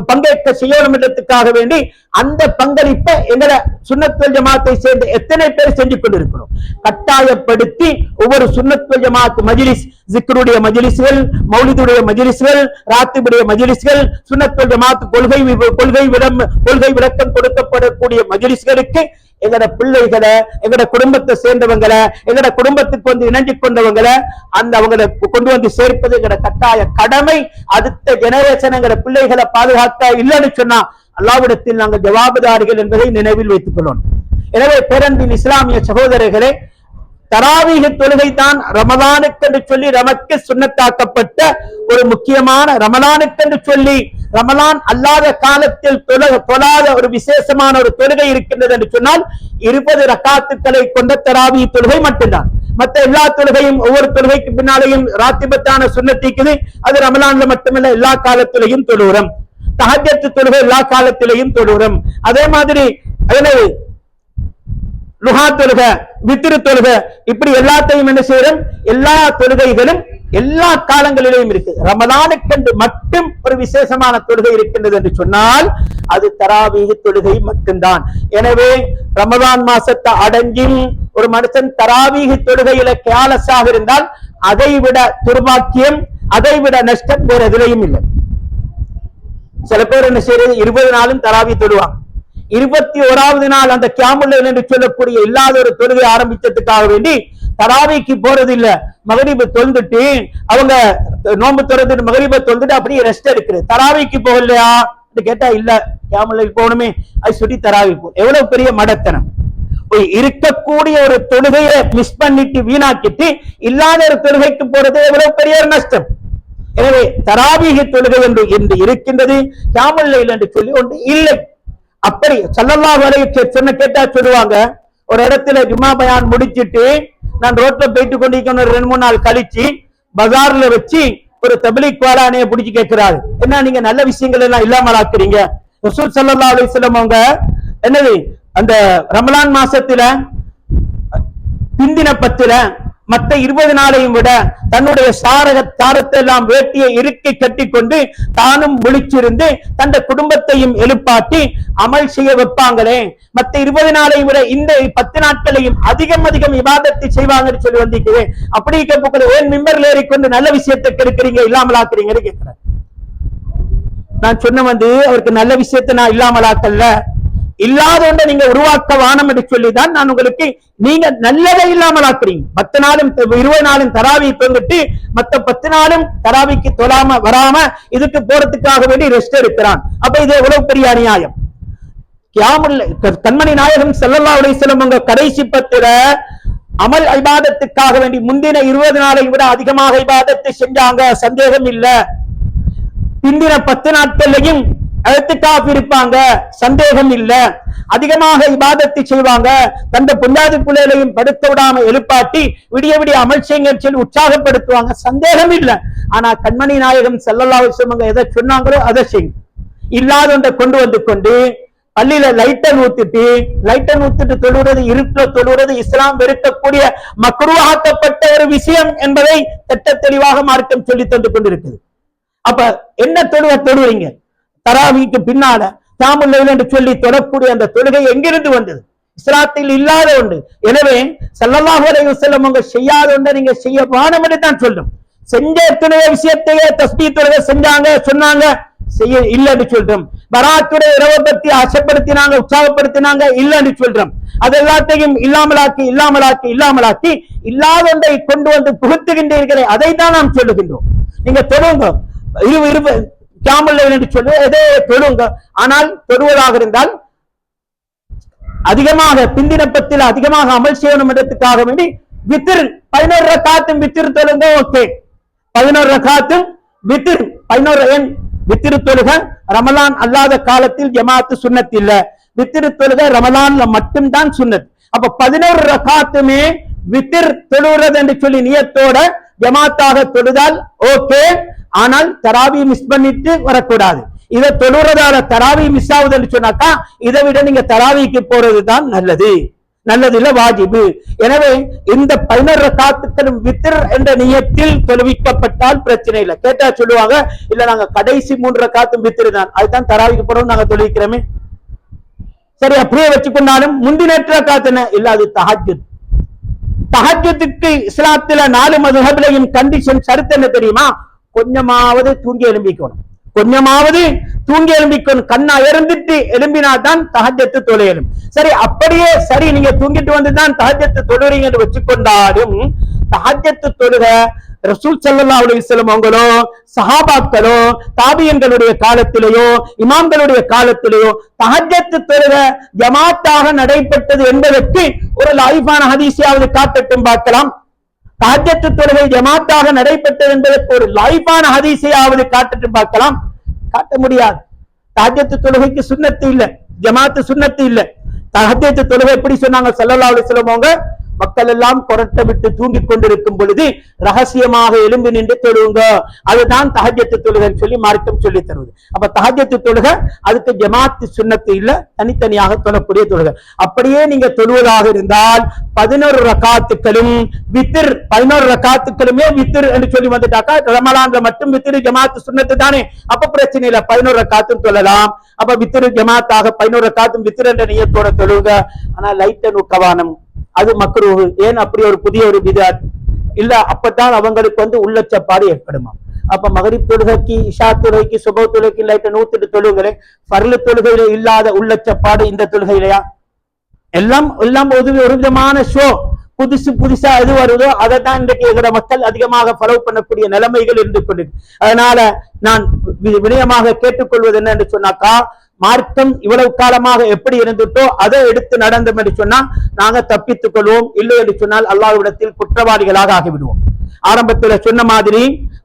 [SPEAKER 1] பங்கேற்க செய்யணும் என்றதுக்காக வேண்டி அந்த பங்களிப்பை எங்கட சுன்னத் வல் ஜமாஅத்தை சேர்ந்த எத்தனை பேர் செஞ்சு கொண்டிருக்கிறோம். கட்டாயப்படுத்தி ஒவ்வொரு சுன்னத் வல் ஜமாஅத் மஜ்லிஸ், ஜிக்ருடைய மஜ்லிஸ்கள், மௌலிதுடைய மஜ்லிஸ்கள், ராத்திபுடைய மஜ்லிஸ்கள், சுன்னத் வல் ஜமாஅத் கொள்கை விளக்கம் கொடுக்கப்படக்கூடிய மஜ்லிஸ்களுக்கு எங்கட பிள்ளைகளை, எங்கட குடும்பத்தை சேர்ந்தவங்களை, எங்கட குடும்பத்துக்கு வந்து இணைஞ்சு கொண்டவங்களை அவங்களை கொண்டு வந்து சேர்ப்பது எங்கட கட்டாய கடமை. அடுத்த ஜெனரேஷன் எங்கட பிள்ளைகளை பாதுகாக்க இல்லைன்னு சொன்னா அல்லாஹ்விடத்தில் நாங்கள் ஜவாபுதாரிகள் என்பதை நினைவில் வைத்துக் கொள்ளணும். எனவே பேரன்பின் இஸ்லாமிய சகோதரர்களே, தராவீஹ் தொழுகை தான் ரமலானுக்கு என்று சொல்லி நமக்கு சுன்னத்தாக்கப்பட்ட ஒரு முக்கியமான, ரமலானுக்கு என்று சொல்லி ரமலான் அல்லாத காலத்தில் தொழாத ஒரு விசேஷமான ஒரு தொழுகை இருக்கின்றது என்று சொன்னால் 20 ரக்காத்துக்களை கொண்ட தராவீஹ் தொழுகை மட்டும்தான். மற்ற எல்லா தொழுகையும் ஒவ்வொரு தொழுகைக்கு பின்னாலேயும் ராத்திபத்தான சுன்னத்திக்குது. அது ரமலான்ல மட்டுமல்ல, எல்லா காலத்திலையும் தொழுகிறோம். தஹஜ்ஜத் தொழுகை எல்லா காலத்திலையும் தொழுகிறோம். அதே மாதிரி லுஹா தொழுகை, வித்ரு தொழுகை, இப்படி எல்லாத்தையும் என்ன செய்யறோம், எல்லா தொழுகைகளும் எல்லா காலங்களிலும் இருக்கு. ரமலானுக்கு மட்டும் ஒரு விசேஷமான தொழுகை இருக்கின்றது என்று சொன்னால் அது தராவீஹ் தொழுகை மட்டும்தான். எனவே ரமலான் மாசத்தை அடங்கி ஒரு மனுஷன் தராவீஹ் தொழுகையில கேலஸாக இருந்தால் அதை விட துர்பாக்கியம், அதை விட நஷ்டம் வேற எதிலையும் இல்லை. சில பேர் என்ன செய்யறது, 20 நாளும் தராவீஹ் தொழுவாங்க. 21வது நாள் அந்த கியாமுல் லைல் என்று சொல்லக்கூடிய இல்லாத ஒரு தொழுகை ஆரம்பிச்சதுக்காக வேண்டி தராவீக்கு போறது இல்ல. மகரிப தொழுந்துட்டு அவங்க நோன்பு திறந்துட்டு மகரிப தொழுந்துட்டு அப்படியே ரெஸ்ட் எடுக்கிறது. தராவீக்கு போகலையா கேட்டா இல்ல, கியாமுல் லைல் போகணுமே, அது சொல்லி தராவி போ. எவ்வளவு பெரிய மடத்தனம்! இருக்கக்கூடிய ஒரு தொழுகையை மிஸ் பண்ணிட்டு வீணாக்கிட்டு இல்லாத ஒரு தொழுகைக்கு போறது எவ்வளவு பெரிய ஒரு நஷ்டம். எனவே தராவீஹ் தொழுகை என்று இருக்கின்றது, கியாமுல் லைல் என்று சொல்லி ஒன்று இல்லை. அப்படி ஸல்லல்லாஹு அலைஹி வஸல்லம் கேட்டா சொல்லுவாங்க, ஒரு இடத்துல ஜும்மா பயான் முடிச்சிட்டு நான் ரோட்ல போயிட்டு கொண்டிருக்கேன், 2-3 நாள் கழிச்சு பஜார்ல வச்சு ஒரு தப்லீக் வாலானே பிடிச்சு கேட்கிறாரு, என்ன நீங்க நல்ல விஷயங்கள் எல்லாம் இல்லாமல் ஆக்குறீங்க. ரசூல் ஸல்லல்லாஹு அலைஹி வஸல்லம் அவங்க என்னது அந்த ரமலான் மாசத்துல பிந்தின 10ல மற்ற 20 நாளையும் விட தன்னுடைய சாரத்தை எல்லாம் வேட்டியை இறுக்கி கட்டி கொண்டு தானும் விழிச்சிருந்து தன் குடும்பத்தையும் எழுப்பாட்டி அமல் செய்ய வைப்பாங்களே, மற்ற 20 நாளையும் விட இந்த 10 நாட்களையும் அதிகம் இபாதத்தை செய்வாங்கன்னு சொல்லி வந்திருக்கிறேன். அப்படி கேட்ப ஏன் மிம்பர்ல ஏறிக்கொண்டு நல்ல விஷயத்தை கெடுக்கிறீங்க, இல்லாமல் ஆக்குறீங்கன்னு கேட்கிறேன். நான் சொன்ன அவருக்கு நல்ல விஷயத்தை நான் இல்லாமல் ஆக்கல்ல, இல்லாத ஒன்றை நீங்க உருவாக்க வானம் என்று சொல்லிதான் நான் உங்களுக்கு, நீங்க நல்லதை இல்லாமல் ஆக்குறீங்க. 10 நாளும் 20 நாளும் தராவி தொங்கிட்டு மத்த 10 நாளும் தராவிக்கு தொழாம வராம இதுக்கு போறதுக்காக வேண்டி ரெஸ்ட் எடுக்கிறான். அப்ப இது எவ்வளவு பெரிய அநியாயம். கண்மணி நாயகம் ஸல்லல்லாஹு அலைஹி வஸல்லம் உங்க கடைசி 10ல அமல் இபாதத்துக்காக வேண்டி முந்தின 20 நாளை விட அதிகமாக இபாதத்தை செஞ்சாங்க, சந்தேகம் இல்ல. பிந்தின 10 நாட்கள்லையும் இஅ்திகாஃப் இருப்பாங்க, சந்தேகம் இல்ல. அதிகமாக இபாதத்தை செய்வாங்க, தந்த புல்லாதி புள்ளைகளையும் படுத்த விடாம எழுப்பாட்டி விடிய விடிய அமல் செய்யுங்க சொல்லி உற்சாகப்படுத்துவாங்க, சந்தேகம் இல்ல. ஆனா கண்மணி நாயகம் ஸல்லல்லாஹு அலைஹி வஸல்லம் எதை சொன்னாங்களோ அதை செய்யும். இல்லாத ஒன்றை கொண்டு வந்து கொண்டு பள்ளியில லைட்டை நூத்திட்டு தொழுகிறது, இருட்டுல தொழுகிறது இஸ்லாம் வெறுக்கக்கூடிய மக்ரூஹாக்கப்பட்ட ஒரு விஷயம் என்பதை திட்ட தெளிவாக மார்க்கம் சொல்லி தந்து கொண்டிருக்குது. அப்ப என்ன தொழுவீங்க? தராவிக்கு பின்னால தாமுல் லைல் என்று சொல்லி தொழக்கூடிய அந்த தொழுகை எங்கிருந்து வந்தது? இஸ்லாத்தில் இல்லாத ஒன்று. எனவே ஸல்லல்லாஹு அலைஹி வஸல்லம் அவங்க செய்யாத ஒன்றை நீங்க செய்ய வேணும் என்று தான் சொல்லும். செஞ்ச எத்தனையோ விஷயத்தையே தஸ்பீஹ் தொழுகை செஞ்சாங்க, சொன்னாங்க, செய்ய இல்லைன்னு சொல்றோம். பராத்துடைய இரவை பத்தி ஆசைப்படுத்தினாங்க, உற்சாகப்படுத்தினாங்க, இல்லைன்னு சொல்றோம். அது எல்லாத்தையும் இல்லாமலாக்கி இல்லாத ஒன்றை கொண்டு வந்து புகுத்துகின்றீர்களே, அதை தான் நாம் சொல்லுகின்றோம். நீங்க தொழுங்க, கியாமுல் லைல் என்று சொல்லி எதே தொழுங்க. ஆனால் தொழுவதாக இருந்தால் அதிகமாக பிந்தின 10 அதிகமாக அமல் செய்யணும் இடத்துக்காக வேண்டி வித்ர் 11 ரக்காத்தும் வித்ர் தொழுங்க. ஓகே, 11 ரக்காத்தும் வித்ர் 11 வித்திரு தொழுக ரமலான் அல்லாத காலத்தில் ஜமாத்து சுன்னத் இல்ல, வித்திரு தொழுக ரமலான்ல மட்டும்தான் சுன்னத். அப்ப 11 ரக்காத்துமே வித்திர் தொழுகிறது என்று சொல்லி நியத்தோட ஜமாத்தாக தொழுதால் ஓகே. ஆனால் தராவி மிஸ் பண்ணிட்டு வரக்கூடாது. இதை தொழுறதால தராவி மிஸ் ஆகுது என்று சொன்னாக்கா இதை விட நீங்க தராவிக்கு போறதுதான் நல்லது, நல்லதில்ல வாஜிபு. எனவே இந்த 11 ரக்காத்துக்களும் வித்ர் என்ற நியத்தில் தொழுவிக்கப்பட்டால் பிரச்சனை இல்லை. கேட்டா சொல்லுவாங்க, இல்ல நாங்க கடைசி 3 ரக்காத்தும் வித்ர் தான், அதுதான் தராவிக்கு போறோம் நாங்க தொழுவிக்கிறோமே. சரி, அப்படியே வச்சுக்கொண்டாலும் முந்தின ரக்காத்துன இல்ல, அது தஹஜ்ஜுத். தஹஜ்ஜுத்துக்கு இஸ்லாத்துல 4 மதுஹப்லயும் கண்டிஷன் ஷர்த் என்ன தெரியுமா? கொஞ்சமாவது தூங்கி எழும்பிக்கணும், கண்ணா இருந்துட்டு எழும்பினாதான் தஹஜ்ஜத்து தொழுகணும். சரி, அப்படியே சரி நீங்க தூங்கிட்டு வந்துதான் தஹஜ்ஜத்து தொழுறீங்க என்று வச்சுக்கொண்டாலும் தஹஜ்ஜத்து தொழுக ரசூல் ஸல்லல்லாஹு அலைஹி வஸல்லம் அவங்களோ சஹாபாக்களோ தாபியன்களுடைய காலத்திலேயோ இமாம்களுடைய காலத்திலேயோ தஹஜ்ஜத்து தொழுக ஜமாத்தாக நடைபெற்றது என்பதற்கு ஒரு லைஃபான ஹதீஸாவது காட்டட்டும் பார்க்கலாம். தஹஜ்ஜத்து தொழுகை ஜமாத்தாக நடைபெற்றது என்பதற்கு ஒரு லைஃபான ஹதீஸையாவது காட்டட்டும் பார்க்கலாம். காட்ட முடியாது. தஹஜ்ஜத்து தொழுகைக்கு சுன்னத்து இல்ல, ஜமாத்து சுன்னத்து இல்ல. தஹஜ்ஜத்து தொழுகை எப்படி சொன்னாங்க ஸல்லல்லாஹு அலைஹி வஸல்லம் அவங்க? மக்கள் எல்லாம் கொரட்டை விட்டு தூங்கிக் கொண்டிருக்கும் பொழுது ரகசியமாக எழும்பி நின்று தொழுங்க, அதுதான் தஹஜ்ஜத்து தொழுகைன்னு சொல்லி மார்க்கம் சொல்லி தருவது. அப்ப தஹஜ்ஜத்து தொழுகை அதுக்கு ஜமாத்து சுன்னத்து இல்ல, தனித்தனியாக தொழக்கூடிய தொழுகை. அப்படியே நீங்க தொழுவதாக இருந்தால் 11 ரக்காத்துக்களும் வித்ர், 11 ரக்காத்துக்களுமே வித்ர் என்று சொல்லி வந்துட்டாக்கா ரமலான்ல மட்டும் வித்ர் ஜமாத்து சுன்னத்து தானே, அப்ப பிரச்சனை இல்ல, 11 ரக்காத்தும் தொழலாம். அப்ப வித்ர் ஜமாத்தாக 11 ரக்காத்தும் வித்ர் என்ற நியத்தோட தொழுக. ஆனா லைட்ட நுக்கவானம் அது மக்ரூஹ். ஏன் அப்படி ஒரு புதிய ஒரு பித்அத் இல்ல, அப்பதான் அவங்களுக்கு உள்ளச்சப்பாடு ஏற்படுமா. அப்ப மகரிப் தொழுகைக்கு இஷா தொழுகைக்கு சுபஹ் தொழுகைக்கு லைட்ட நூத்திட்டு தொழுகிறேன், ஃபர்லு தொழுகையில இல்லாத உள்ளச்சப்பாடு இந்த தொழுகையிலையா? எல்லாம் ஒரு விதமான ஷோ, புதுசா எது வருதோ அதை தான் இன்றைக்கு இருக்கிற மக்கள் அதிகமாக ஃபாலோ பண்ணக்கூடிய நிலைமைகள் இருந்து கொண்டிருக்கு. அதனால நான் வினயமாக கேட்டுக்கொள்வது என்ன என்று சொன்னாக்கா, மார்க்கம் இவ்வளவு காலமாக எப்படி இருந்துட்டோ அதை எடுத்து நடந்தோம் என்று சொன்னால் நாங்க தப்பித்துக் கொள்வோம், இல்லை என்று சொன்னால் அல்லாஹ்விடத்தில் குற்றவாளிகளாக ஆகிவிடுவோம். ஆரம்பத்தில் சொன்ன மாதிரி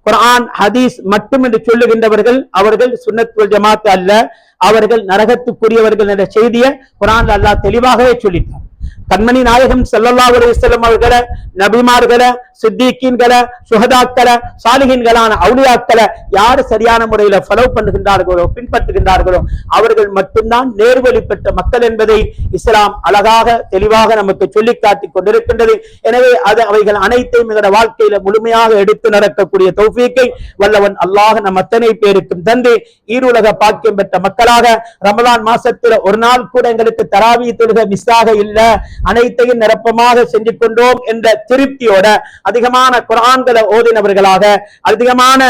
[SPEAKER 1] குர்ஆன் ஹதீஸ் மட்டும் என்று சொல்லுகின்றவர்கள் அவர்கள் சுன்னத் வல் ஜமாத் அல்ல, அவர்கள் நரகத்துக்குரியவர்கள் என்ற செய்தியை குர்ஆன்ல அல்லாஹ் தெளிவாகவே சொல்லிட்டார். கண்மணி நாயகம் ஸல்லல்லாஹு அலைஹி வஸல்லம் அவர்களை, நபிமார்களை, சித்திகீன்களை, சுஹதாக்களை, சாலிஹீன்களான அவுலியாக்களை யார் சரியான முறையில ஃபாலோ பண்ணுகின்றார்களோ பின்பற்றுகின்றார்களோ அவர்கள் மட்டும்தான் நேர்வழி பெற்ற மக்கள் என்பதை இஸ்லாம் அழகாக தெளிவாக நமக்கு சொல்லி காட்டிக் கொண்டிருக்கின்றது. எனவே அவைகள் அனைத்தையும் எங்களுடைய வாழ்க்கையில முழுமையாக எடுத்து நடக்கக்கூடிய தௌஃபீக்கை வல்லவன் அல்லாஹ் நம் அத்தனை பேருக்கும் தந்து ஈருலக பாக்கியம் பெற்ற மக்களாக ரமலான் மாசத்துல ஒரு நாள் கூட எங்களுக்கு தராவி தொழுகை மிஸ் ஆக இல்ல, அனைத்தையும் நிரப்பமாக செஞ்சு கொண்டோம் என்ற திருப்தியோட அதிகமான குர்ஆன்களை ஓதினவர்களாக, அதிகமான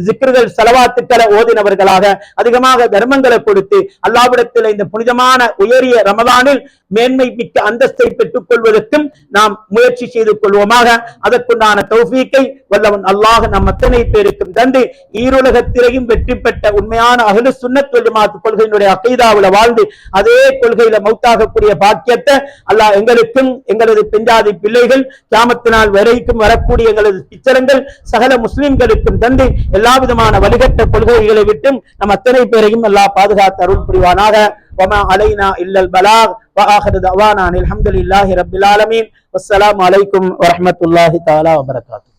[SPEAKER 1] ஜிக்ர்கள் ஸலவாத்துக்களை ஓதினவர்களாக, அதிகமாக தர்மங்களை கொடுத்து அல்லாஹ்விடத்தில் இந்த புனிதமான உயரிய ரமலானில் மேன்மை மிக்க அந்தஸ்தை பெற்றுக் கொள்வதற்கும் நாம் முயற்சி செய்து கொள்வோமாக. அதற்குண்டான தௌஃபீக்கை வல்லவன் அல்லாஹ் நம் அத்தனை பேருக்கும் தந்து ஈருலகத்திலேயும் வெற்றி பெற்ற உண்மையான அஹ்லு சுன்னத் வல் ஜமாத் கொள்கையினுடைய அகீதாவுல வாழ்ந்து அதே கொள்கையில மௌத்தாகக்கூடிய பாக்கியத்தை அல்லாஹ் எங்களுக்கும் எங்களது பெஞ்சாதி பிள்ளைகள் கியாமத் நாள் வரைக்கும் வரக்கூடிய எங்களது பிச்சரங்கள் சகல முஸ்லிம்களுக்கும் தந்து எல்லா விதமான வழிகட்ட கொள்கைகளை விட்டும் நம் அத்தனை பேரையும் அல்லாஹ் பாதுகாத்து அருள் புரிவானாக. வமா அலைனா இல்லல் பலாக் வ ஆகிரு தஅவானா அல்ஹம்துலில்லாஹி ரப்பில் ஆலமீன். வஸ்ஸலாமு அலைக்கும் வரஹ்மத்துல்லாஹி தஆலா வ பரகாத்துஹு.